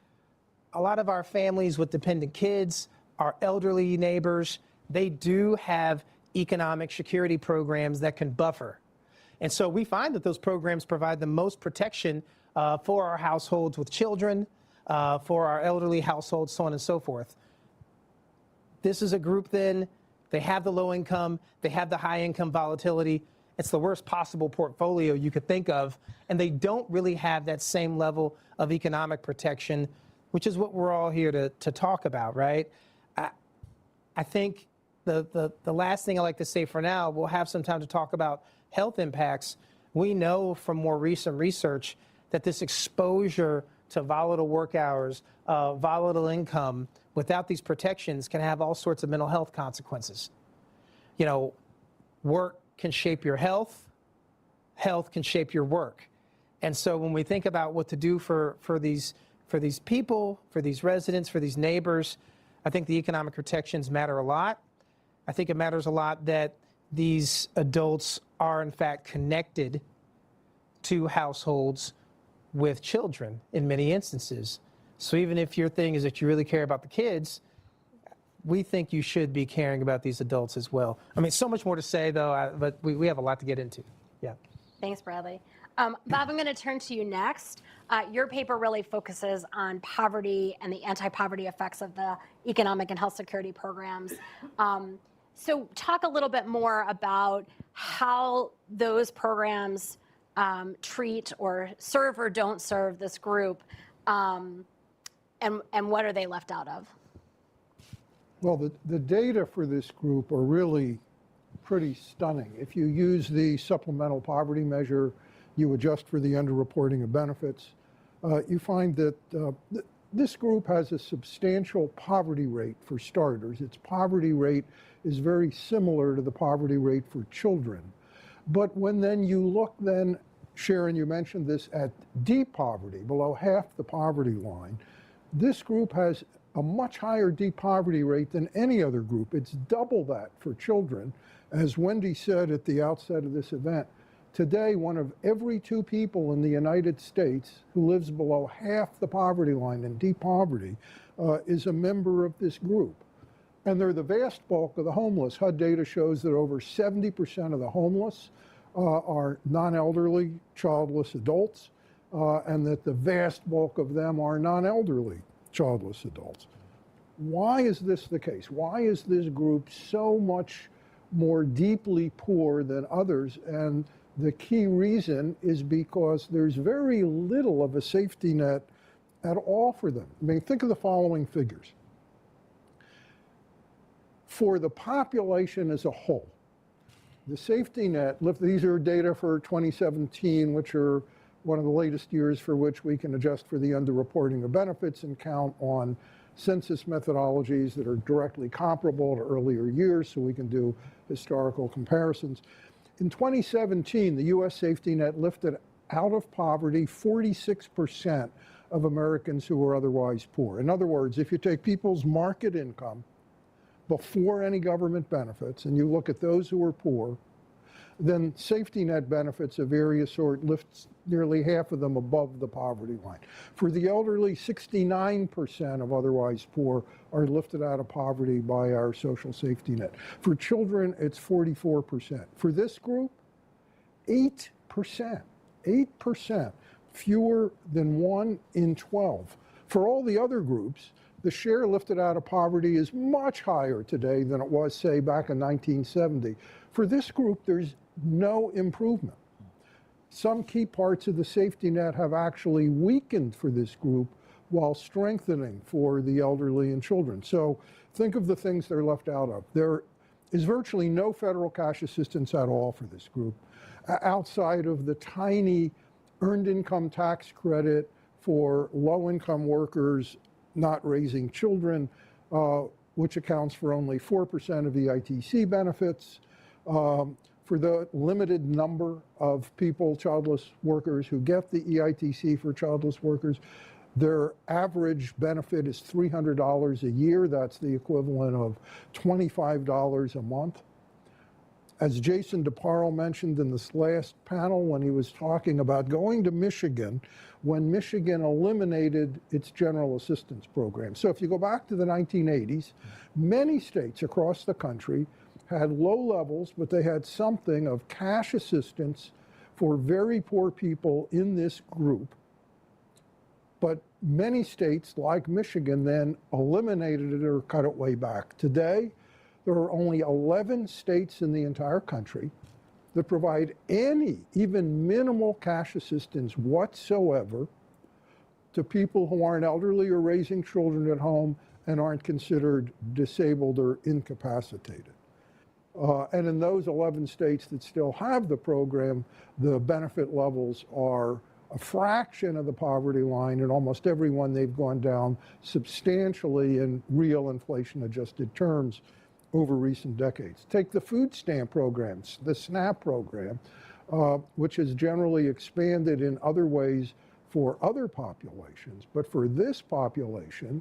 a lot of our families with dependent kids, our elderly neighbors, they do have economic security programs that can buffer. And so we find that those programs provide the most protection for our households with children, for our elderly households, so on and so forth. This is a group then, they have the low income, they have the high income volatility. It's the worst possible portfolio you could think of, and they don't really have that same level of economic protection, which is what we're all here to talk about, right? I think the last thing I like to say for now, we'll have some time to talk about health impacts. We know from more recent research that this exposure to volatile work hours, volatile income, without these protections can have all sorts of mental health consequences. You know, work can shape your health, health can shape your work. And so when we think about what to do for these people, for these residents, for these neighbors, I think the economic protections matter a lot. I think it matters a lot that these adults are in fact connected to households with children in many instances. So even if your thing is that you really care about the kids, we think you should be caring about these adults as well. I mean, so much more to say though, but we have a lot to get into. Yeah. Thanks, Bradley. Bob, I'm going to turn to you next. Your paper really focuses on poverty and the anti-poverty effects of the economic and health security programs. So talk a little bit more about how those programs treat or serve or don't serve this group, and what are they left out of? Well, the data for this group are really pretty stunning. If you use the supplemental poverty measure, you adjust for the underreporting of benefits, you find that this group has a substantial poverty rate for starters. Its poverty rate is very similar to the poverty rate for children. But when then you look then, Sharon, you mentioned this, at deep poverty, below half the poverty line, this group has a much higher deep poverty rate than any other group. It's double that for children. As Wendy said at the outset of this event, today, 1 of every 2 people in the United States who lives below half the poverty line in deep poverty is a member of this group. And they're the vast bulk of the homeless. HUD data shows that over 70% of the homeless are non-elderly, childless adults, and that the vast bulk of them are non-elderly, childless adults. Why is this the case? Why is this group so much more deeply poor than others? And the key reason is because there's very little of a safety net at all for them. I mean, think of the following figures. For the population as a whole, the safety net, these are data for 2017, which are one of the latest years for which we can adjust for the underreporting of benefits and count on census methodologies that are directly comparable to earlier years so we can do historical comparisons. In 2017, the U.S. safety net lifted out of poverty 46% of Americans who were otherwise poor. In other words, if you take people's market income before any government benefits and you look at those who are poor, then safety net benefits of various sort lifts nearly half of them above the poverty line. For the elderly, 69% of otherwise poor are lifted out of poverty by our social safety net. For children, it's 44%. For this group, 8%, 8%, fewer than 1 in 12. For all the other groups, the share lifted out of poverty is much higher today than it was, say, back in 1970. For this group, there's no improvement. Some key parts of the safety net have actually weakened for this group while strengthening for the elderly and children. So think of the things they're left out of. They're is virtually no federal cash assistance at all for this group, outside of the tiny earned income tax credit for low-income workers not raising children, which accounts for only 4% of the EITC benefits. For the limited number of people, childless workers, who get the EITC for childless workers, their average benefit is $300 a year. That's the equivalent of $25 a month. As Jason DeParle mentioned in this last panel when he was talking about going to Michigan, when Michigan eliminated its general assistance program. So if you go back to the 1980s, many states across the country had low levels, but they had something of cash assistance for very poor people in this group. But many states, like Michigan, then eliminated it or cut it way back. Today, there are only 11 states in the entire country that provide any, even minimal cash assistance whatsoever to people who aren't elderly or raising children at home and aren't considered disabled or incapacitated. And in those 11 states that still have the program, the benefit levels are a fraction of the poverty line. In almost every one, they've gone down substantially in real inflation-adjusted terms over recent decades. Take the food stamp programs, the SNAP program, which has generally expanded in other ways for other populations. But for this population,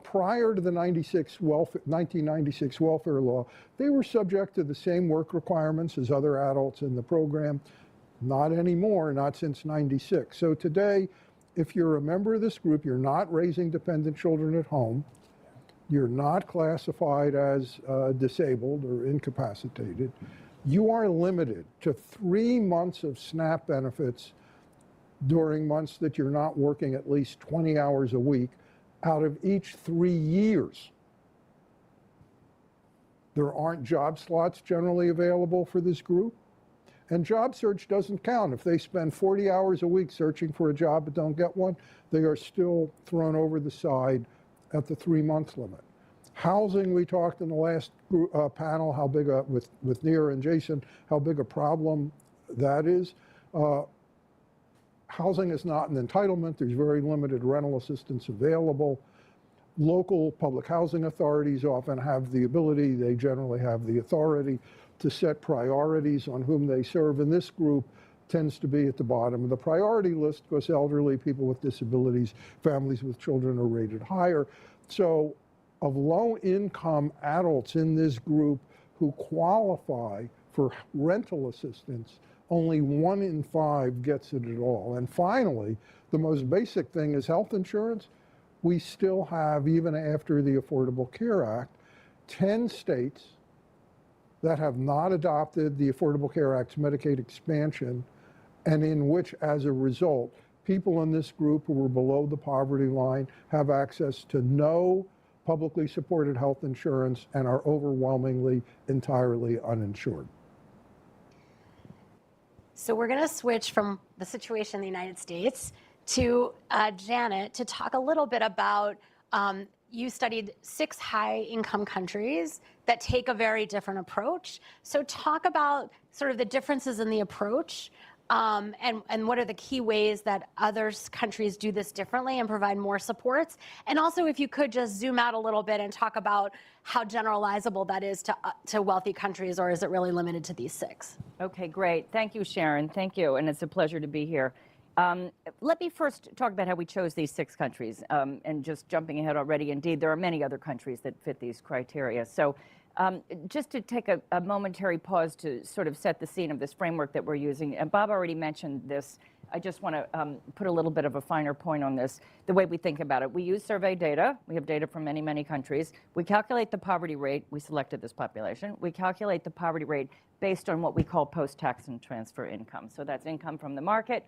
prior to the 1996 welfare law, they were subject to the same work requirements as other adults in the program. Not anymore, not since '96. So today, if you're a member of this group, you're not raising dependent children at home, you're not classified as disabled or incapacitated, you are limited to 3 months of SNAP benefits during months that you're not working at least 20 hours a week out of each 3 years. There aren't job slots generally available for this group. And job search doesn't count. If they spend 40 hours a week searching for a job but don't get one, they are still thrown over the side at the 3-month limit. Housing, we talked in the last panel, how big with Neera and Jason, how big a problem that is. Housing is not an entitlement. There's very limited rental assistance available. Local public housing authorities often have the ability, they generally have the authority to set priorities on whom they serve, and this group tends to be at the bottom of the priority list because elderly, people with disabilities, families with children are rated higher. So of low-income adults in this group who qualify for rental assistance, only 1 in 5 gets it at all. And finally, the most basic thing is health insurance. We still have, even after the Affordable Care Act, 10 states that have not adopted the Affordable Care Act's Medicaid expansion, and in which, as a result, people in this group who are below the poverty line have access to no publicly supported health insurance and are overwhelmingly entirely uninsured. So we're going to switch from the situation in the United States to Janet to talk a little bit about, you studied 6 high-income countries that take a very different approach. So talk about sort of the differences in the approach, and what are the key ways that other countries do this differently and provide more supports. And also, if you could just zoom out a little bit and talk about how generalizable that is to wealthy countries, or is it really limited to these 6? Okay, great. Thank you, Sharon. Thank you, and it's a pleasure to be here. Let me first talk about how we chose these 6 countries, and just jumping ahead already, indeed, there are many other countries that fit these criteria. So just to take a momentary pause to sort of set the scene of this framework that we're using, and Bob already mentioned this, I just want to put a little bit of a finer point on this, the way we think about it. We use survey data. We have data from many, many countries. We calculate the poverty rate. We selected this population. We calculate the poverty rate based on what we call post-tax and transfer income. So that's income from the market,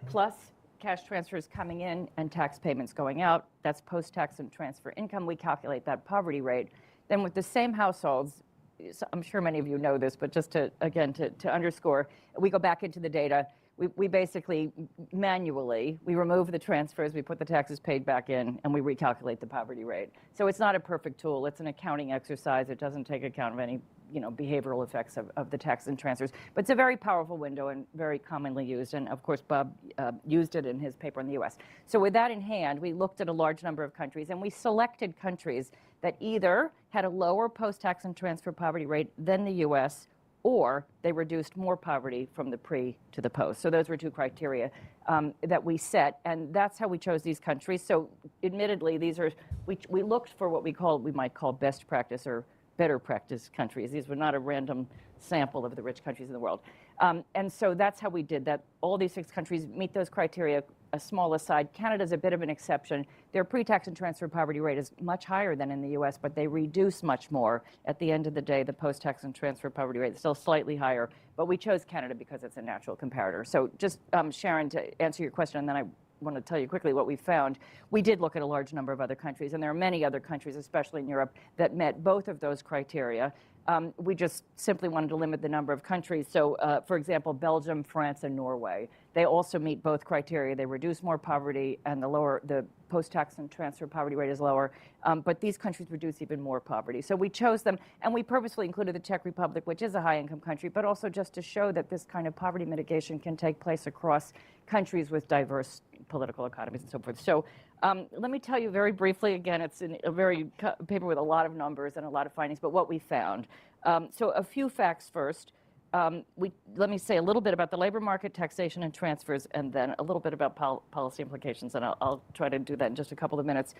plus cash transfers coming in and tax payments going out. That's post-tax and transfer income. We calculate that poverty rate. Then with the same households, I'm sure many of you know this, but just to, again, to underscore, we go back into the data. we basically manually, we remove the transfers, we put the taxes paid back in, and we recalculate the poverty rate. So it's not a perfect tool. It's an accounting exercise. It doesn't take account of any behavioral effects of the taxes and transfers. But it's a very powerful window and very commonly used. And of course, Bob used it in his paper in the US. So with that in hand, we looked at a large number of countries, and we selected countries that either had a lower post-tax and transfer poverty rate than the US, or they reduced more poverty from the pre to the post. So those were two criteria that we set, and that's how we chose these countries. So admittedly, we looked for what we might call best practice or better practice countries. These were not a random sample of the rich countries in the world. And so that's how we did that. All these 6 countries meet those criteria. A small aside, Canada's a bit of an exception. Their pre-tax and transfer poverty rate is much higher than in the US, but they reduce much more. At the end of the day, the post-tax and transfer poverty rate is still slightly higher, but we chose Canada because it's a natural comparator. So just, Sharon, to answer your question, and then I want to tell you quickly what we found. We did look at a large number of other countries, and there are many other countries, especially in Europe, that met both of those criteria. We just simply wanted to limit the number of countries. So, for example, Belgium, France, and Norway, they also meet both criteria. They reduce more poverty, and the post-tax and transfer poverty rate is lower. But these countries reduce even more poverty. So we chose them, and we purposely included the Czech Republic, which is a high-income country, but also just to show that this kind of poverty mitigation can take place across countries with diverse political economies and so forth. So let me tell you very briefly, again, it's a very paper with a lot of numbers and a lot of findings, but what we found. So a few facts first. Let me say a little bit about the labor market, taxation and transfers, and then a little bit about policy implications, and I'll try to do that in just a couple of minutes.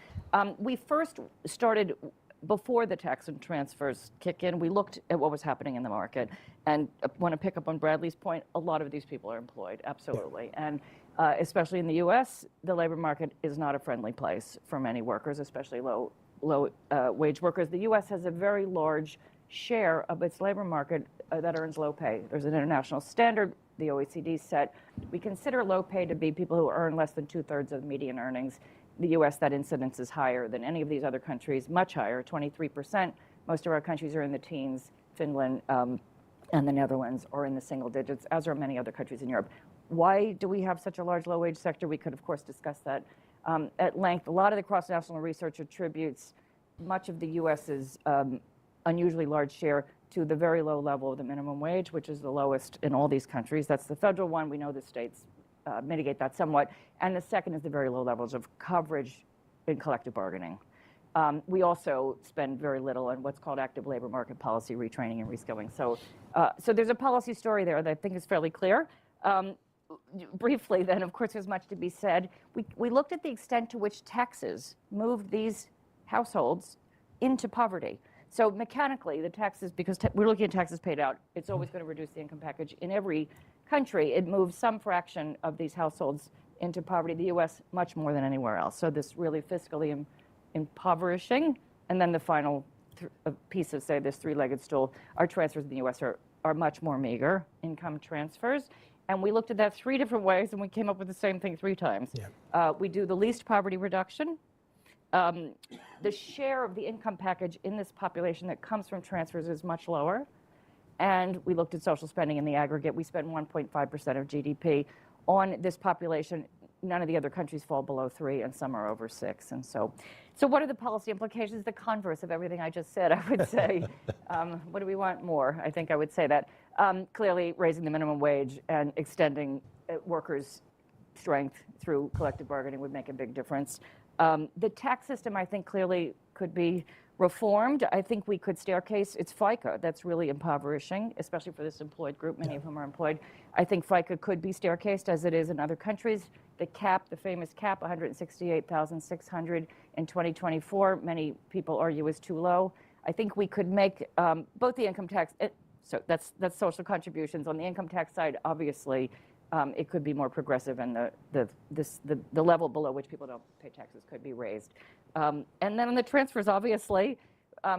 We first started before the tax and transfers kick in. We looked at what was happening in the market, and I want to pick up on Bradley's point. A lot of these people are employed, absolutely, and especially in the U.S., the labor market is not a friendly place for many workers, especially low wage workers. The U.S. has a very large share of its labor market that earns low pay. There's an international standard the OECD set. We consider low pay to be people who earn less than 2/3 of median earnings. The U.S., that incidence is higher than any of these other countries, much higher, 23%. Most of our countries are in the teens. Finland and the Netherlands are in the single digits, as are many other countries in Europe. Why do we have such a large low-wage sector? We could, of course, discuss that at length. A lot of the cross-national research attributes much of the U.S.'s unusually large share to the very low level of the minimum wage, which is the lowest in all these countries. That's the federal one. We know the states mitigate that somewhat. And the second is the very low levels of coverage in collective bargaining. We also spend very little on what's called active labor market policy retraining and reskilling. So there's a policy story there that I think is fairly clear. Briefly, then, of course, there's much to be said. We looked at the extent to which taxes moved these households into poverty. So mechanically, the taxes, because we're looking at taxes paid out, it's always going to reduce the income package. In every country, it moves some fraction of these households into poverty. The U.S. much more than anywhere else. So this really fiscally impoverishing. And then the final piece of, say, this three-legged stool, our transfers in the U.S. are much more meager income transfers. And we looked at that 3 different ways, and we came up with the same thing 3 times. Yeah. We do the least poverty reduction. The share of the income package in this population that comes from transfers is much lower. And we looked at social spending in the aggregate. We spend 1.5% of GDP on this population. None of the other countries fall below 3, and some are over 6. And so what are the policy implications? The converse of everything I just said, I would say. What do we want more? I think I would say that. Clearly, raising the minimum wage and extending workers' strength through collective bargaining would make a big difference. The tax system, I think, clearly could be reformed. I think we could staircase. It's FICA that's really impoverishing, especially for this employed group, many of whom are employed. I think FICA could be staircased as it is in other countries. The cap, the famous cap, 168,600 in 2024, many people argue is too low. I think we could make both the income tax, so that's social contributions. On the income tax side, obviously, it could be more progressive, and the level below which people don't pay taxes could be raised. And then on the transfers, obviously,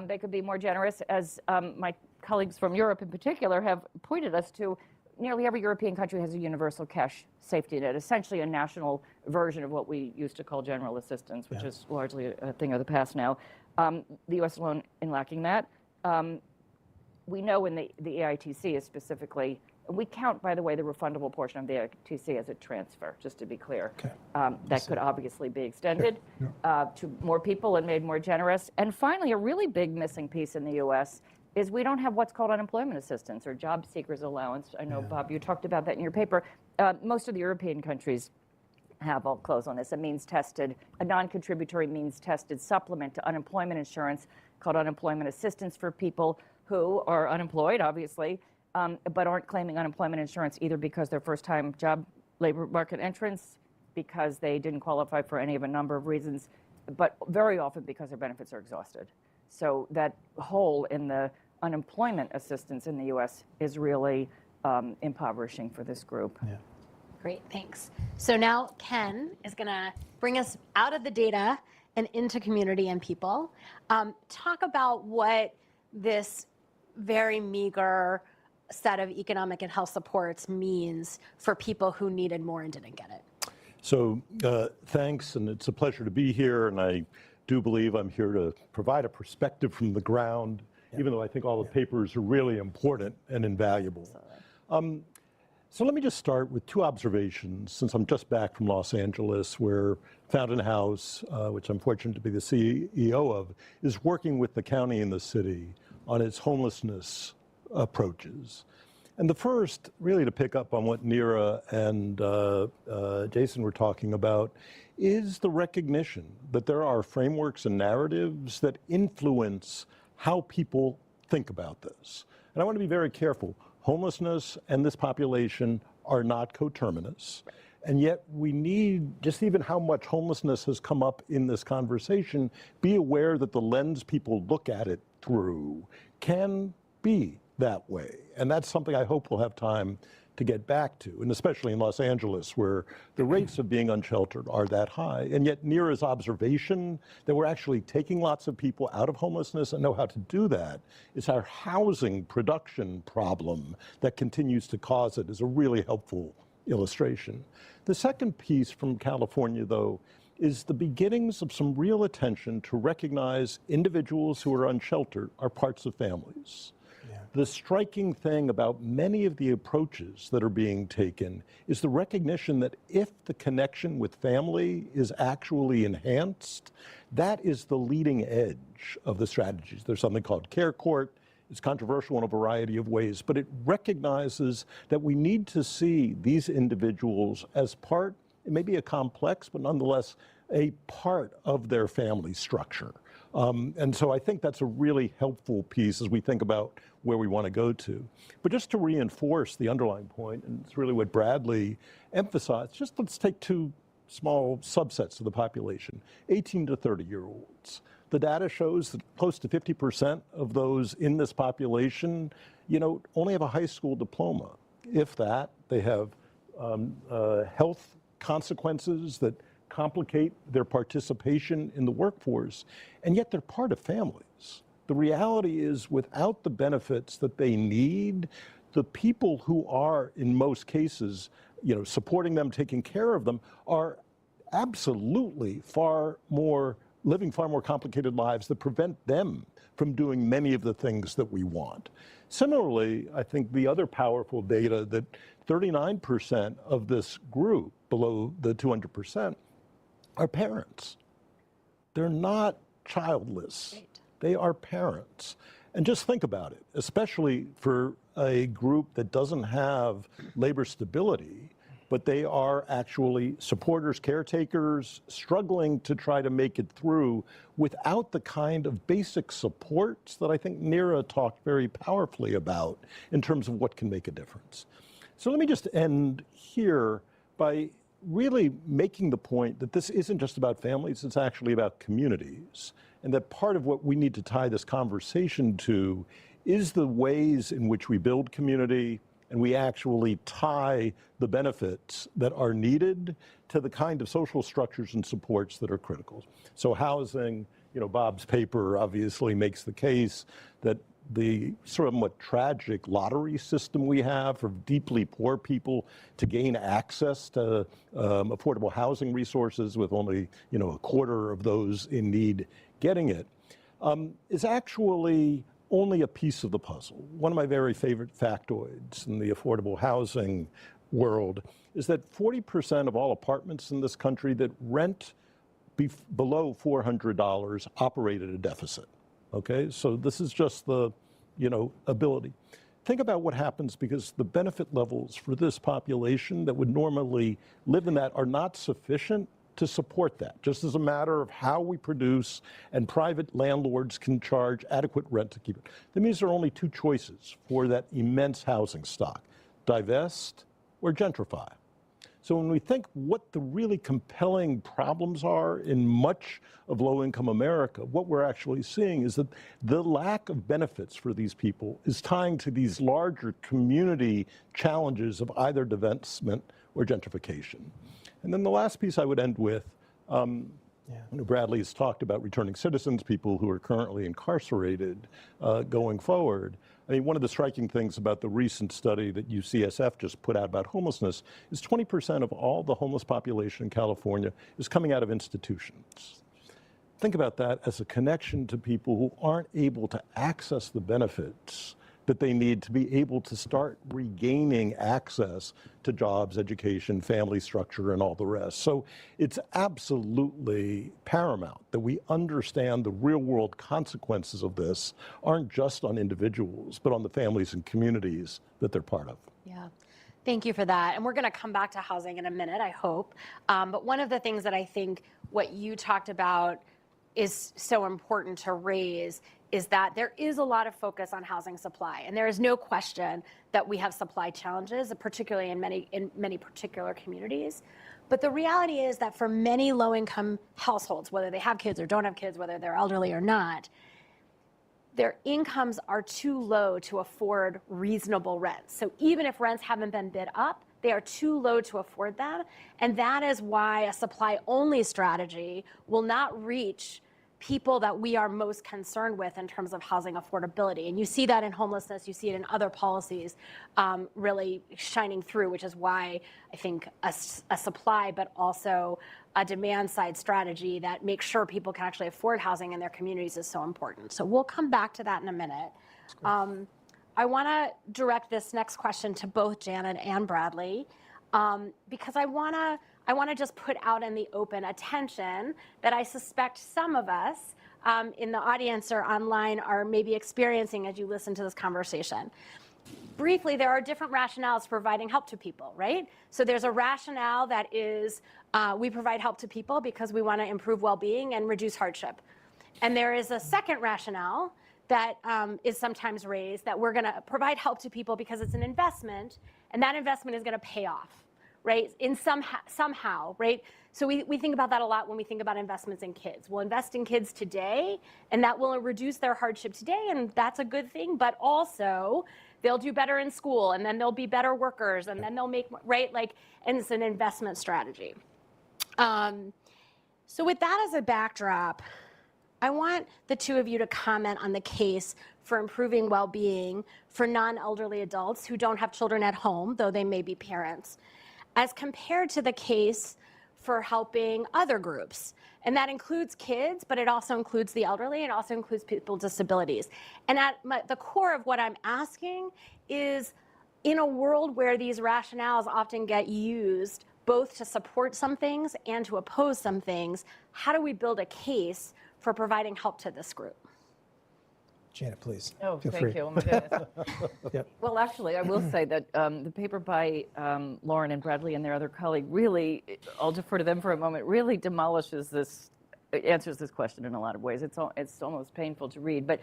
they could be more generous, as my colleagues from Europe in particular have pointed us to. Nearly every European country has a universal cash safety net, essentially a national version of what we used to call general assistance, which is largely a thing of the past now. The U.S. alone in lacking that. we know in the EITC is specifically, we count, by the way, the refundable portion of the EITC as a transfer, just to be clear. That could obviously be extended to more people and made more generous. And finally, a really big missing piece in the U.S. is we don't have what's called unemployment assistance or job seekers allowance. I know, Bob, you talked about that in your paper. Most of the European countries have, I'll close on this, a means-tested, a non-contributory means-tested supplement to unemployment insurance called unemployment assistance for people who are unemployed, obviously, but aren't claiming unemployment insurance either because they're first-time job labor market entrants, because they didn't qualify for any of a number of reasons, but very often because their benefits are exhausted. So that hole in the unemployment assistance in the U.S. is really impoverishing for this group. Yeah. Great, thanks. So now Ken is going to bring us out of the data and into community and people. Talk about what this very meager set of economic and health supports means for people who needed more and didn't get it. So thanks, and it's a pleasure to be here, and I do believe I'm here to provide a perspective from the ground, even though I think all the papers are really important and invaluable. So let me just start with two observations, since I'm just back from Los Angeles, where Fountain House, which I'm fortunate to be the CEO of, is working with the county and the city on its homelessness approaches. And the first, really to pick up on what Neera and Jason were talking about, is the recognition that there are frameworks and narratives that influence how people think about this. And I want to be very careful. Homelessness and this population are not coterminous. And yet we need, just even how much homelessness has come up in this conversation, be aware that the lens people look at it through can be that way. And that's something I hope we'll have time to get back to, and especially in Los Angeles, where the rates of being unsheltered are that high. And yet Neera's observation that we're actually taking lots of people out of homelessness and know how to do that is our housing production problem that continues to cause it is a really helpful illustration. The second piece from California, though, is the beginnings of some real attention to recognize individuals who are unsheltered are parts of families. The striking thing about many of the approaches that are being taken is the recognition that if the connection with family is actually enhanced, that is the leading edge of the strategies. There's something called Care Court. It's controversial in a variety of ways, but it recognizes that we need to see these individuals as part, it may be a complex, but nonetheless a part of their family structure. And so I think that's a really helpful piece as we think about where we want to go to. But just to reinforce the underlying point, and it's really what Bradley emphasized, just let's take two small subsets of the population, 18 to 30-year-olds. The data shows that close to 50% of those in this population, only have a high school diploma. If that, they have health consequences that complicate their participation in the workforce, and yet they're part of families. The reality is, without the benefits that they need, the people who are, in most cases, supporting them, taking care of them, are absolutely living far more complicated lives that prevent them from doing many of the things that we want. Similarly, I think the other powerful data that 39% of this group, below the 200%, are parents. They're not childless. Right. They are parents. And just think about it, especially for a group that doesn't have labor stability, but they are actually supporters, caretakers, struggling to try to make it through without the kind of basic supports that I think Neera talked very powerfully about in terms of what can make a difference. So let me just end here by really making the point that this isn't just about families, it's actually about communities. And that part of what we need to tie this conversation to is the ways in which we build community and we actually tie the benefits that are needed to the kind of social structures and supports that are critical. So housing, Bob's paper obviously makes the case that the somewhat tragic lottery system we have for deeply poor people to gain access to affordable housing resources with only, a quarter of those in need getting it, is actually only a piece of the puzzle. One of my very favorite factoids in the affordable housing world is that 40% of all apartments in this country that rent below $400 operate at a deficit. Okay, so this is just the, ability. Think about what happens because the benefit levels for this population that would normally live in that are not sufficient to support that, just as a matter of how we produce, and private landlords can charge adequate rent to keep it. That means there are only two choices for that immense housing stock: divest or gentrify. So when we think what the really compelling problems are in much of low-income America, what we're actually seeing is that the lack of benefits for these people is tying to these larger community challenges of either divestment or gentrification. And then the last piece I would end with, Bradley has talked about returning citizens, people who are currently incarcerated going forward. I mean, one of the striking things about the recent study that UCSF just put out about homelessness is 20% of all the homeless population in California is coming out of institutions. Think about that as a connection to people who aren't able to access the benefits that they need to be able to start regaining access to jobs, education, family structure, and all the rest. So it's absolutely paramount that we understand the real-world consequences of this aren't just on individuals, but on the families and communities that they're part of. Yeah. Thank you for that. And we're going to come back to housing in a minute, I hope. But one of the things that I think what you talked about is so important to raise is that there is a lot of focus on housing supply, and there is no question that we have supply challenges, particularly in many particular communities. But the reality is that for many low-income households, whether they have kids or don't have kids, whether they're elderly or not, their incomes are too low to afford reasonable rents. So even if rents haven't been bid up, they are too low to afford them, and that is why a supply-only strategy will not reach people that we are most concerned with in terms of housing affordability. And you see that in homelessness, you see it in other policies really shining through, which is why I think a supply but also a demand side strategy that makes sure people can actually afford housing in their communities is so important. So we'll come back to that in a minute. I want to direct this next question to both Janet and Bradley because I want to just put out in the open a tension that I suspect some of us in the audience or online are maybe experiencing as you listen to this conversation. Briefly, there are different rationales for providing help to people, right? So there's a rationale that is we provide help to people because we want to improve well-being and reduce hardship. And there is a second rationale that is sometimes raised that we're going to provide help to people because it's an investment, and that investment is going to pay off, right? In somehow, right? So we think about that a lot when we think about investments in kids. We'll invest in kids today, and that will reduce their hardship today, and that's a good thing, but also they'll do better in school, and then they'll be better workers, and then they'll make, right? Like, and it's an investment strategy. So with that as a backdrop, I want the two of you to comment on the case for improving well-being for non-elderly adults who don't have children at home, though they may be parents, as compared to the case for helping other groups. And that includes kids, but it also includes the elderly, and also includes people with disabilities. And at the core of what I'm asking is, in a world where these rationales often get used both to support some things and to oppose some things, how do we build a case for providing help to this group? Janet, please. Oh, Feel thank free. you. Oh, my goodness. Yep. Well, actually, I will say that the paper by Lauren and Bradley and their other colleague really, I'll defer to them for a moment, really demolishes this, answers this question in a lot of ways. It's almost painful to read. But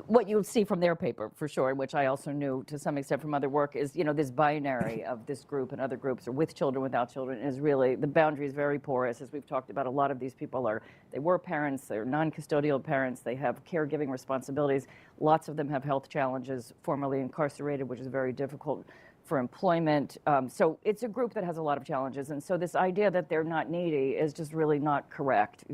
what you'll see from their paper, for sure, which I also knew to some extent from other work, is, this binary of this group and other groups, or with children, without children, is really, the boundary is very porous. As we've talked about, a lot of these people they were parents, they're non-custodial parents, they have caregiving responsibilities. Lots of them have health challenges, formerly incarcerated, which is very difficult for employment. So it's a group that has a lot of challenges. And so this idea that they're not needy is just really not correct,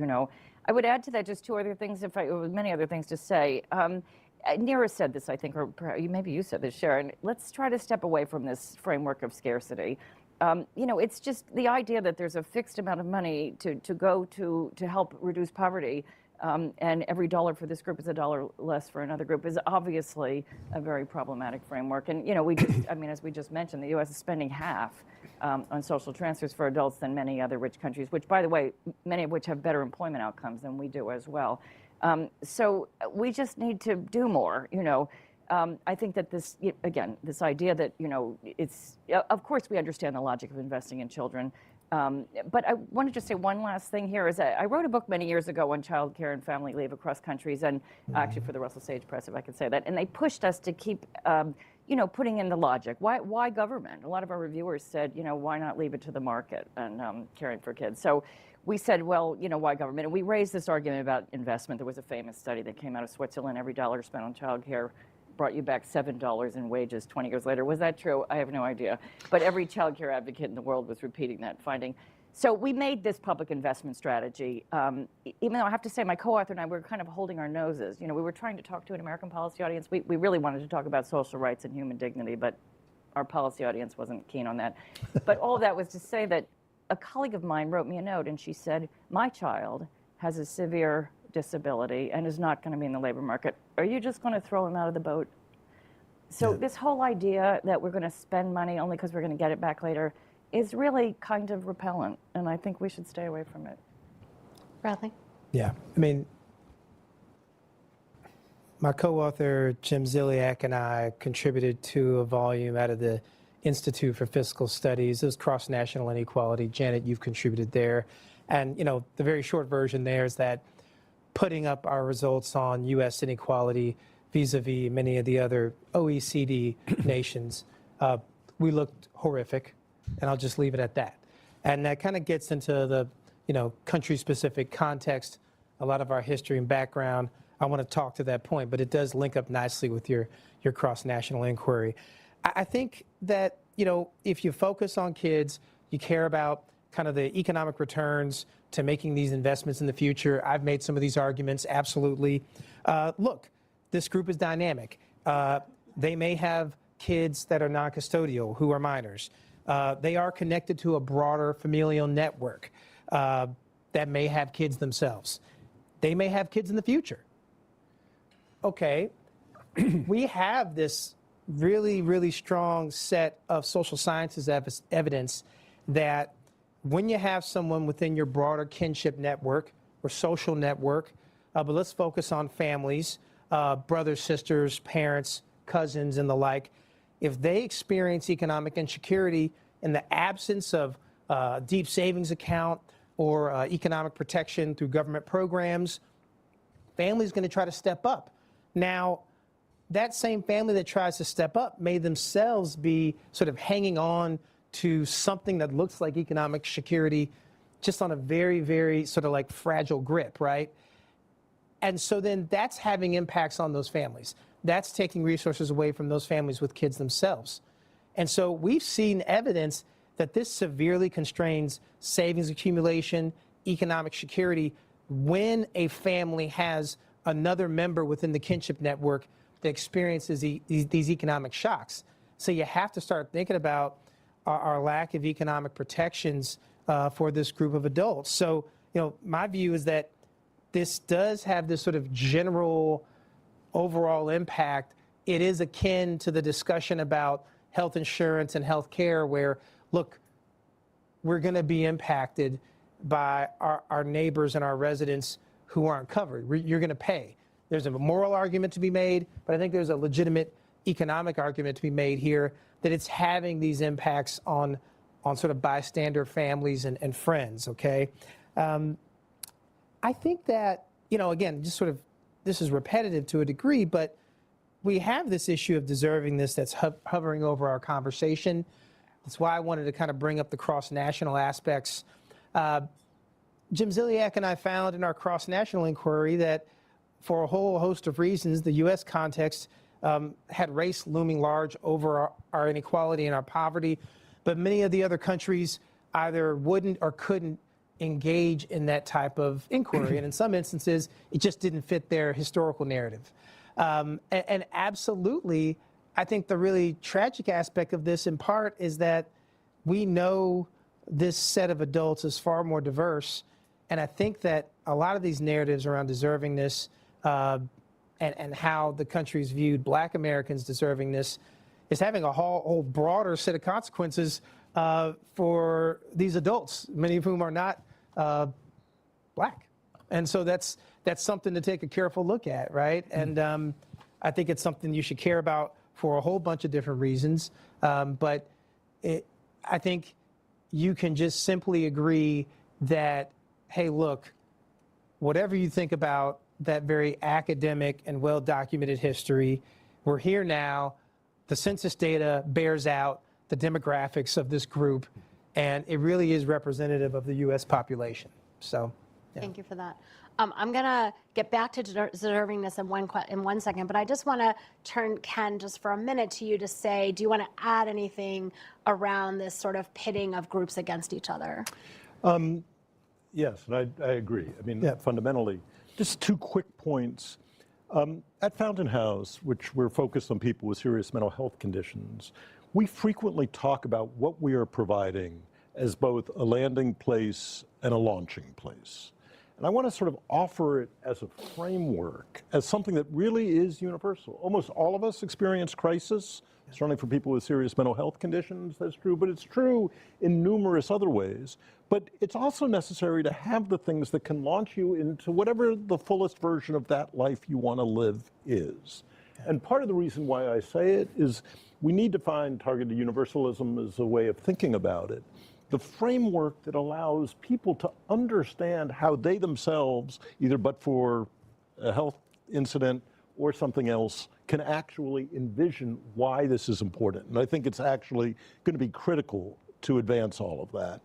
I would add to that just two other things, many other things to say. Neera said this, I think, or maybe you said this, Sharon. Let's try to step away from this framework of scarcity. It's just the idea that there's a fixed amount of money to go to help reduce poverty and every dollar for this group is a dollar less for another group is obviously a very problematic framework. And, we just, as we just mentioned, the U.S. is spending half on social transfers for adults than many other rich countries, which, by the way, many of which have better employment outcomes than we do as well. So we just need to do more, I think that this, again, this idea that, it's, of course we understand the logic of investing in children, but I wanted to say one last thing here is that I wrote a book many years ago on child care and family leave across countries, and actually for the Russell Sage Press, if I can say that, and they pushed us to keep, putting in the logic. Why government? A lot of our reviewers said, why not leave it to the market and caring for kids? So we said, well, why government? And we raised this argument about investment. There was a famous study that came out of Switzerland. Every dollar spent on child care brought you back $7 in wages 20 years later. Was that true? I have no idea. But every child care advocate in the world was repeating that finding. So we made this public investment strategy, even though I have to say my co-author and I were kind of holding our noses. We were trying to talk to an American policy audience. We really wanted to talk about social rights and human dignity, but our policy audience wasn't keen on that. But all of that was to say that a colleague of mine wrote me a note and she said, my child has a severe disability and is not going to be in the labor market. Are you just going to throw him out of the boat? So this whole idea that we're going to spend money only because we're going to get it back later is really kind of repellent, and I think we should stay away from it. Bradley? Yeah, my co-author Jim Ziliak and I contributed to a volume out of the Institute for Fiscal Studies. It was Cross-National Inequality. Janet, you've contributed there. And, the very short version there is that putting up our results on U.S. inequality vis-a-vis many of the other OECD nations, we looked horrific, and I'll just leave it at that. And that kind of gets into the, country-specific context, a lot of our history and background. I want to talk to that point, but it does link up nicely with your cross-national inquiry. I think that, if you focus on kids, you care about kind of the economic returns to making these investments in the future. I've made some of these arguments, absolutely. Look, this group is dynamic. They may have kids that are non-custodial who are minors. They are connected to a broader familial network that may have kids themselves. They may have kids in the future. Okay, we have this really, really strong set of social sciences evidence that when you have someone within your broader kinship network or social network, but let's focus on families, brothers, sisters, parents, cousins, and the like, if they experience economic insecurity in the absence of deep savings account or economic protection through government programs, family's going to try to step up. Now, that same family that tries to step up may themselves be sort of hanging on to something that looks like economic security, just on a very, very sort of like fragile grip, right? And so then that's having impacts on those families. That's taking resources away from those families with kids themselves. And so we've seen evidence that this severely constrains savings accumulation, economic security, when a family has another member within the kinship network that experiences these economic shocks. So you have to start thinking about our lack of economic protections for this group of adults. So, my view is that this does have this sort of general overall impact. It is akin to the discussion about health insurance and health care where, look, we're going to be impacted by our neighbors and our residents who aren't covered. You're going to pay. There's a moral argument to be made, but I think there's a legitimate economic argument to be made here that it's having these impacts on sort of bystander families and friends, okay? I think that, again, just sort of, this is repetitive to a degree, but we have this issue of deservingness that's hovering over our conversation. That's why I wanted to kind of bring up the cross-national aspects. Jim Ziliak and I found in our cross-national inquiry that for a whole host of reasons, the U.S. context had race looming large over our inequality and our poverty, but many of the other countries either wouldn't or couldn't engage in that type of inquiry, and in some instances, it just didn't fit their historical narrative. And absolutely, I think the really tragic aspect of this in part is that we know this set of adults is far more diverse And I think that a lot of these narratives around deservingness and how the country's viewed Black Americans' deservingness is having a whole broader set of consequences for these adults, many of whom are not Black. And so that's something to take a careful look at, right? And I think it's something you should care about for a whole bunch of different reasons. But I think you can just simply agree that, hey, look, whatever you think about that very academic and well-documented history, we're here now. The census data bears out the demographics of this group, and it really is representative of the U.S. population. So, yeah. Thank you for that. I'm going to get back to deservingness in one second, but I just want to turn, Ken, just for a minute to you to say, do you want to add anything around this sort of pitting of groups against each other? Yes, and I agree. I mean, fundamentally, just 2 quick points. At Fountain House, which we're focused on people with serious mental health conditions, we frequently talk about what we are providing as both a landing place and a launching place. And I want to sort of offer it as a framework, as something that really is universal. Almost all of us experience crisis, certainly for people with serious mental health conditions, that's true, but it's true in numerous other ways. But it's also necessary to have the things that can launch you into whatever the fullest version of that life you want to live is. And part of the reason why I say it is we need to find targeted universalism as a way of thinking about it. The framework that allows people to understand how they themselves, either but for a health incident or something else, can actually envision why this is important. And I think it's actually going to be critical to advance all of that.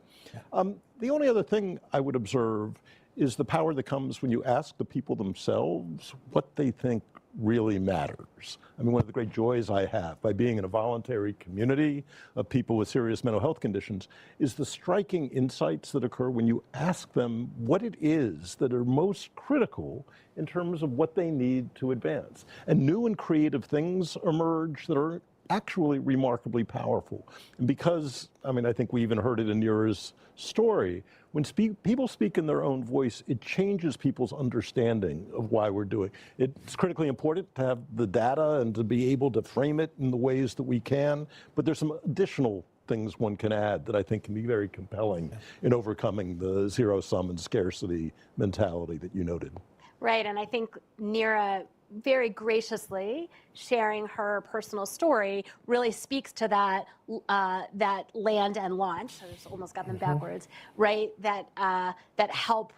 The only other thing I would observe is the power that comes when you ask the people themselves what they think really matters. I mean, one of the great joys I have by being in a voluntary community of people with serious mental health conditions is the striking insights that occur when you ask them what it is that are most critical in terms of what they need to advance. And new and creative things emerge that are actually remarkably powerful. And because, I mean, I think we even heard it in Neera's story, when people speak in their own voice, it changes people's understanding of why we're doing. It's critically important to have the data and to be able to frame it in the ways that we can, but there's some additional things one can add that I think can be very compelling in overcoming the zero-sum and scarcity mentality that you noted. Right, and I think Neera very graciously sharing her personal story really speaks to that that land and launch. I just almost got them backwards, right? That help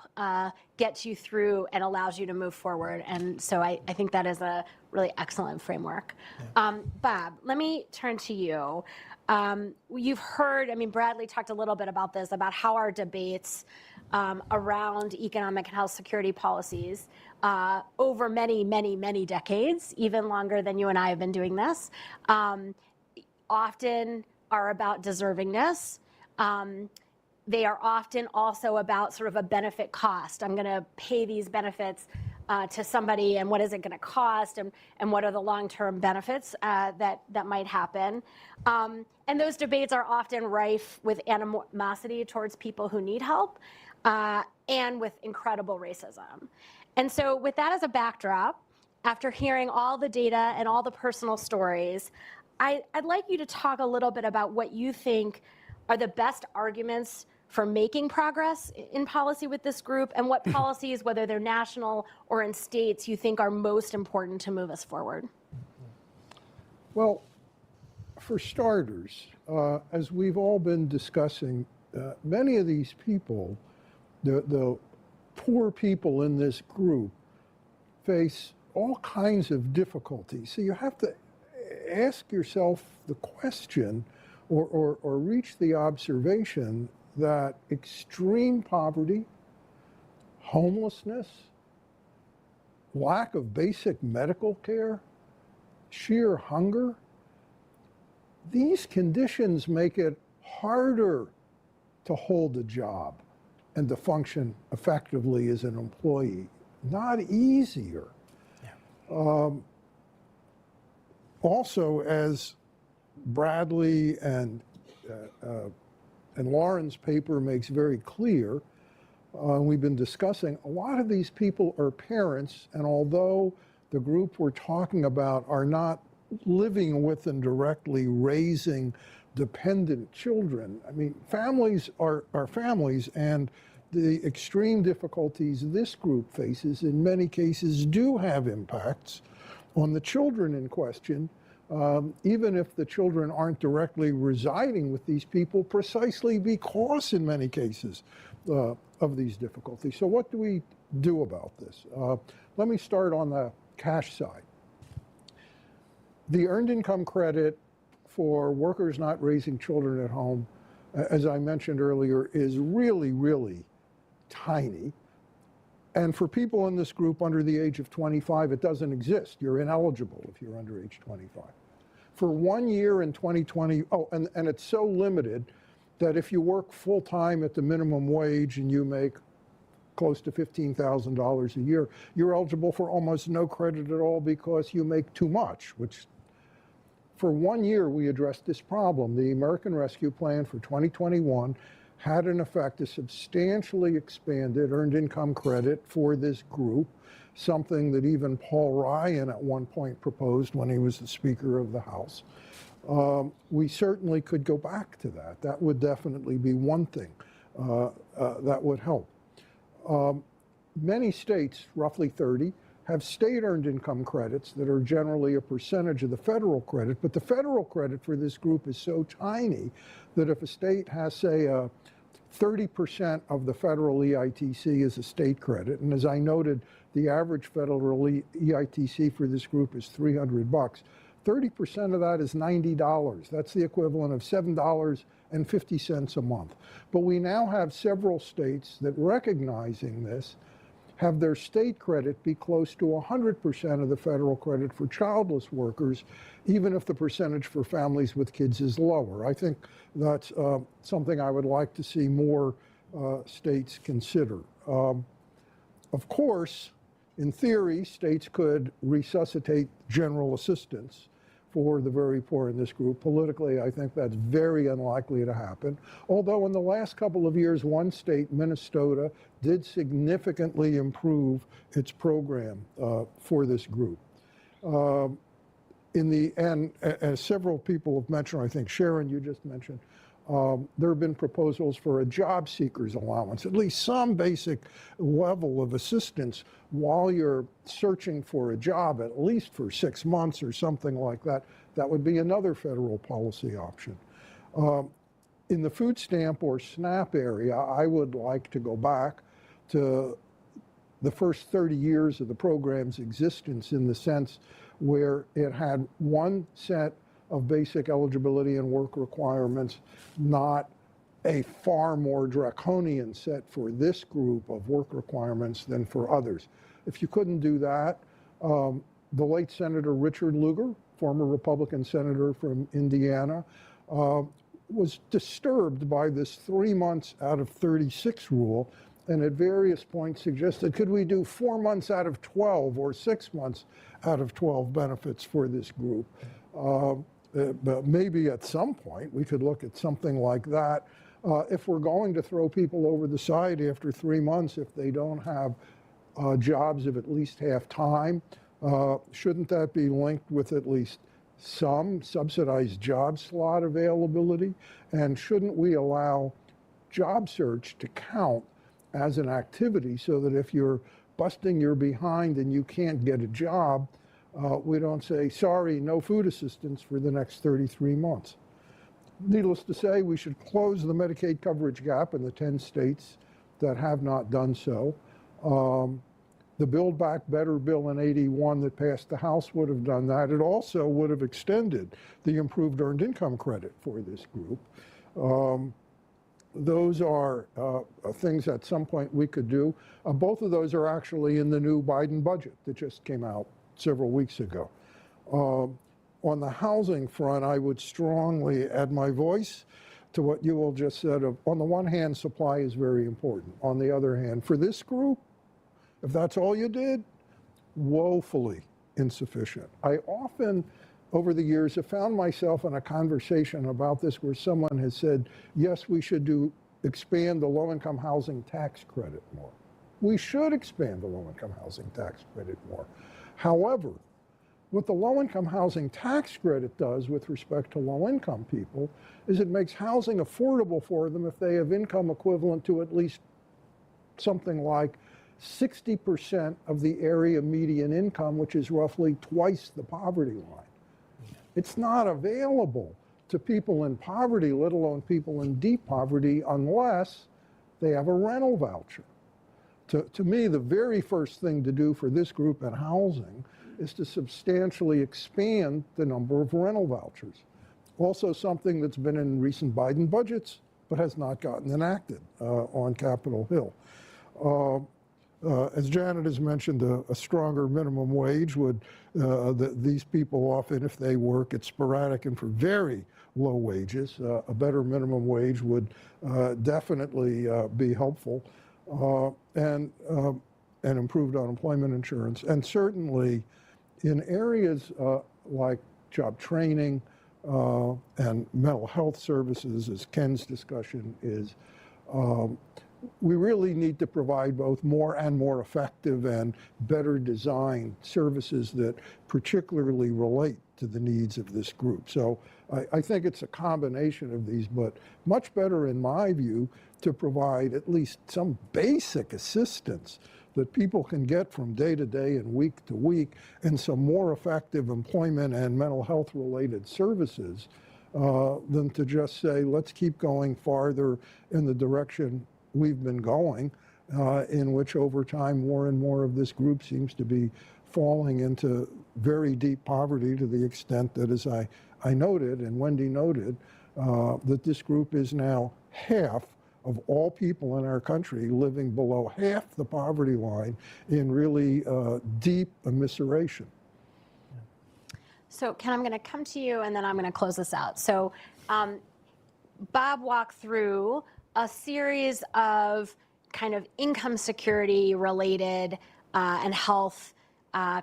get you through and allows you to move forward. And so I think that is a really excellent framework. Bob, let me turn to you. You've heard, I mean, Bradley talked a little bit about this, about how our debates around economic and health security policies over many, many, many decades, even longer than you and I have been doing this, often are about deservingness. They are often also about sort of a benefit cost. I'm going to pay these benefits to somebody, and what is it going to cost, and what are the long-term benefits that might happen. And those debates are often rife with animosity towards people who need help, and with incredible racism. And so with that as a backdrop, after hearing all the data and all the personal stories, I'd like you to talk a little bit about what you think are the best arguments for making progress in policy with this group, and what policies, whether they're national or in states, you think are most important to move us forward. Well, for starters, as we've all been discussing, many of these people, the poor people in this group, face all kinds of difficulties. So you have to ask yourself the question or reach the observation that extreme poverty, homelessness, lack of basic medical care, sheer hunger, these conditions make it harder to hold a job and to function effectively as an employee, not easier. Also, as Bradley and Lauren's paper makes very clear, we've been discussing, a lot of these people are parents, and although the group we're talking about are not living with and directly raising dependent children, I mean, families are families, and the extreme difficulties this group faces in many cases do have impacts on the children in question, even if the children aren't directly residing with these people, precisely because in many cases of these difficulties. So what do we do about this? Let me start on the cash side. The earned income credit for workers not raising children at home, as I mentioned earlier, is really, really tiny. And for people in this group under the age of 25, it doesn't exist. You're ineligible if you're under age 25. For 1 year in 2020, and it's so limited that if you work full-time at the minimum wage and you make close to $15,000 a year, you're eligible for almost no credit at all because you make too much, which for 1 year we addressed this problem. The American Rescue Plan for 2021 had in effect a substantially expanded earned income credit for this group, something that even Paul Ryan at one point proposed when he was the Speaker of the House. We certainly could go back to that. That would definitely be one thing that would help. Many states, roughly 30, have state earned income credits that are generally a percentage of the federal credit, but the federal credit for this group is so tiny that if a state has, say, 30% of the federal EITC is a state credit, and as I noted, the average federal EITC for this group is $300. 30% of that is $90. That's the equivalent of $7.50 a month. But we now have several states that, recognizing this, have their state credit be close to 100% of the federal credit for childless workers, even if the percentage for families with kids is lower. I think that's something I would like to see more states consider. Of course, in theory, states could resuscitate general assistance for the very poor in this group. Politically, I think that's very unlikely to happen. Although in the last couple of years, one state, Minnesota, did significantly improve its program for this group. In the end, as several people have mentioned, I think Sharon, you just mentioned, there have been proposals for a job seekers allowance, at least some basic level of assistance while you're searching for a job, at least for 6 months or something like that. That would be another federal policy option. In the food stamp or SNAP area, I would like to go back to the first 30 years of the program's existence, in the sense where it had one set of basic eligibility and work requirements, not a far more draconian set for this group of work requirements than for others. If you couldn't do that, the late Senator Richard Lugar, former Republican senator from Indiana, was disturbed by this 3 months out of 36 rule, and at various points suggested, could we do 4 months out of 12 or 6 months out of 12 benefits for this group? But maybe at some point we could look at something like that. If we're going to throw people over the side after 3 months, if they don't have jobs of at least half time, shouldn't that be linked with at least some subsidized job slot availability? And shouldn't we allow job search to count as an activity, so that if you're busting your behind and you can't get a job, we don't say, sorry, no food assistance for the next 33 months. Needless to say, we should close the Medicaid coverage gap in the 10 states that have not done so. The Build Back Better bill in '81 that passed the House would have done that. It also would have extended the improved earned income credit for this group. Those are things at some point we could do. Both of those are actually in the new Biden budget that just came out several weeks ago. On the housing front, I would strongly add my voice to what you all just said. On the one hand, supply is very important. On the other hand, for this group, if that's all you did, woefully insufficient. I often, over the years, have found myself in a conversation about this where someone has said, yes, we should do expand the low-income housing tax credit more. We should expand the low-income housing tax credit more. However, what the low-income housing tax credit does with respect to low-income people is it makes housing affordable for them if they have income equivalent to at least something like 60% of the area median income, which is roughly twice the poverty line. It's not available to people in poverty, let alone people in deep poverty, unless they have a rental voucher. To me, the very first thing to do for this group in housing is to substantially expand the number of rental vouchers. Also something that's been in recent Biden budgets, but has not gotten enacted on Capitol Hill. As Janet has mentioned, a stronger minimum wage would, these people often, if they work, it's sporadic and for very low wages. A better minimum wage would definitely be helpful, and improved unemployment insurance. And certainly in areas like job training and mental health services, as Ken's discussion is, we really need to provide both more and more effective and better designed services that particularly relate to the needs of this group. So I think it's a combination of these, but much better in my view to provide at least some basic assistance that people can get from day to day and week to week, and some more effective employment and mental health related services than to just say, let's keep going farther in the direction we've been going, in which over time more and more of this group seems to be falling into very deep poverty, to the extent that, as I noted and Wendy noted, that this group is now half of all people in our country living below half the poverty line in really deep immiseration. So Ken, I'm going to come to you and then I'm going to close this out. So Bob walked through a series of kind of income security related and health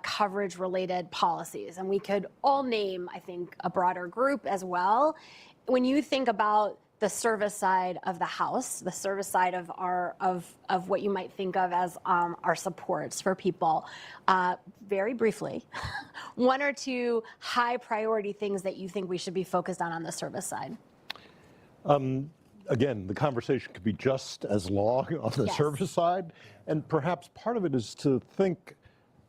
coverage related policies. And we could all name, I think, a broader group as well. When you think about the service side of the house, the service side of of what you might think of as our supports for people, very briefly, one or two high priority things that you think we should be focused on the service side. Again, the conversation could be just as long on the service side, and perhaps part of it is to think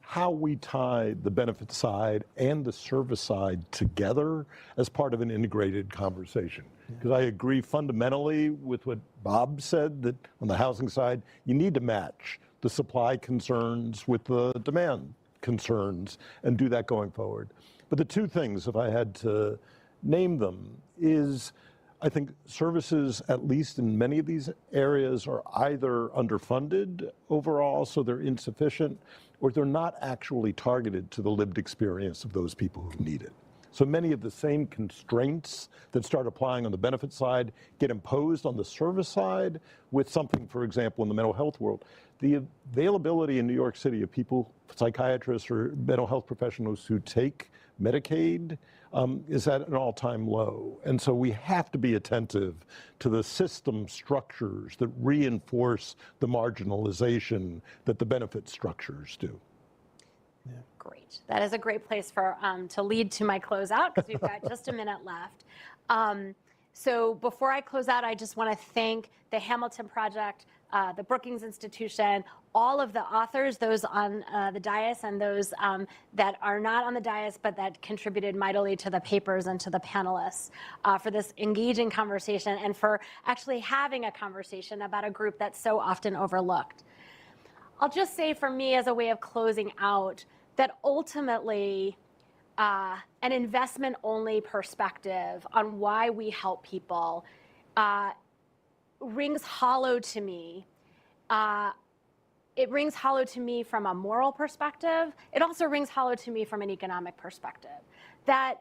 how we tie the benefit side and the service side together as part of an integrated conversation. Because I agree fundamentally with what Bob said, that on the housing side, you need to match the supply concerns with the demand concerns and do that going forward. But the two things, if I had to name them, is I think services, at least in many of these areas, are either underfunded overall, so they're insufficient, or they're not actually targeted to the lived experience of those people who need it. So many of the same constraints that start applying on the benefit side get imposed on the service side with something, for example, in the mental health world. The availability in New York City of people, psychiatrists or mental health professionals who take Medicaid is at an all-time low. And so we have to be attentive to the system structures that reinforce the marginalization that the benefit structures do. Yeah. Great. That is a great place for to lead to my closeout, because we've got just a minute left. So before I close out, I just want to thank the Hamilton Project, the Brookings Institution, all of the authors, those on the dais and those that are not on the dais, but that contributed mightily to the papers and to the panelists for this engaging conversation and for actually having a conversation about a group that's so often overlooked. I'll just say, for me, as a way of closing out, that ultimately an investment-only perspective on why we help people rings hollow to me. It rings hollow to me from a moral perspective. It also rings hollow to me from an economic perspective. That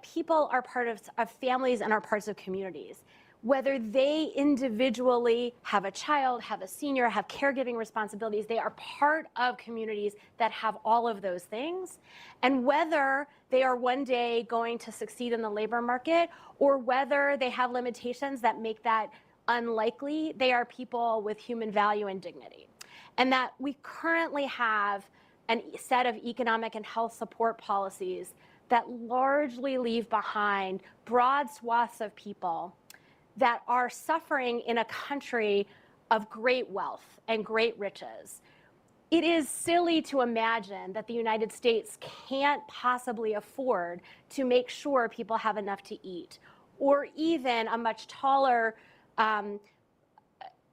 people are part of families and are parts of communities. Whether they individually have a child, have a senior, have caregiving responsibilities, they are part of communities that have all of those things. And whether they are one day going to succeed in the labor market, or whether they have limitations that make that unlikely they are people with human value and dignity. And that we currently have a set of economic and health support policies that largely leave behind broad swaths of people that are suffering in a country of great wealth and great riches. It is silly to imagine that the United States can't possibly afford to make sure people have enough to eat, or even a much taller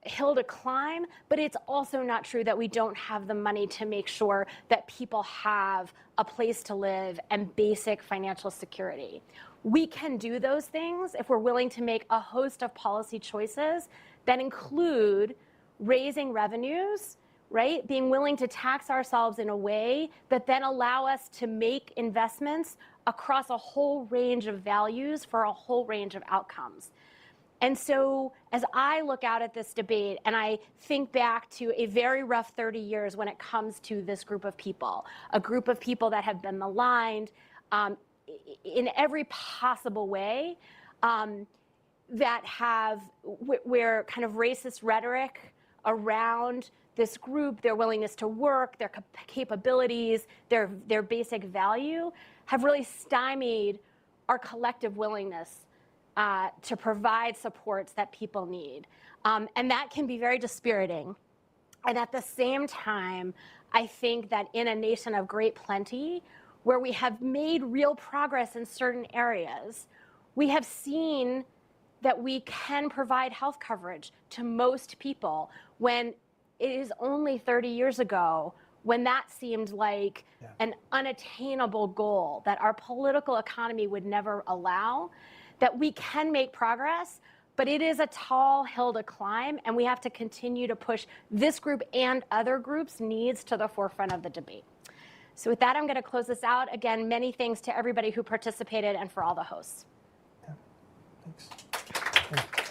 hill to climb, but it's also not true that we don't have the money to make sure that people have a place to live and basic financial security. We can do those things if we're willing to make a host of policy choices that include raising revenues, right? Being willing to tax ourselves in a way that then allow us to make investments across a whole range of values for a whole range of outcomes. And so as I look out at this debate and I think back to a very rough 30 years when it comes to this group of people, a group of people that have been maligned in every possible way, that have, where kind of racist rhetoric around this group, their willingness to work, their capabilities, their basic value, have really stymied our collective willingness to provide supports that people need. And that can be very dispiriting. And at the same time, I think that in a nation of great plenty, where we have made real progress in certain areas, we have seen that we can provide health coverage to most people when it is only 30 years ago when that seemed like an unattainable goal that our political economy would never allow, that we can make progress, but it is a tall hill to climb, and we have to continue to push this group and other groups' needs to the forefront of the debate. So with that, I'm going to close this out. Again, many thanks to everybody who participated and for all the hosts. Thanks.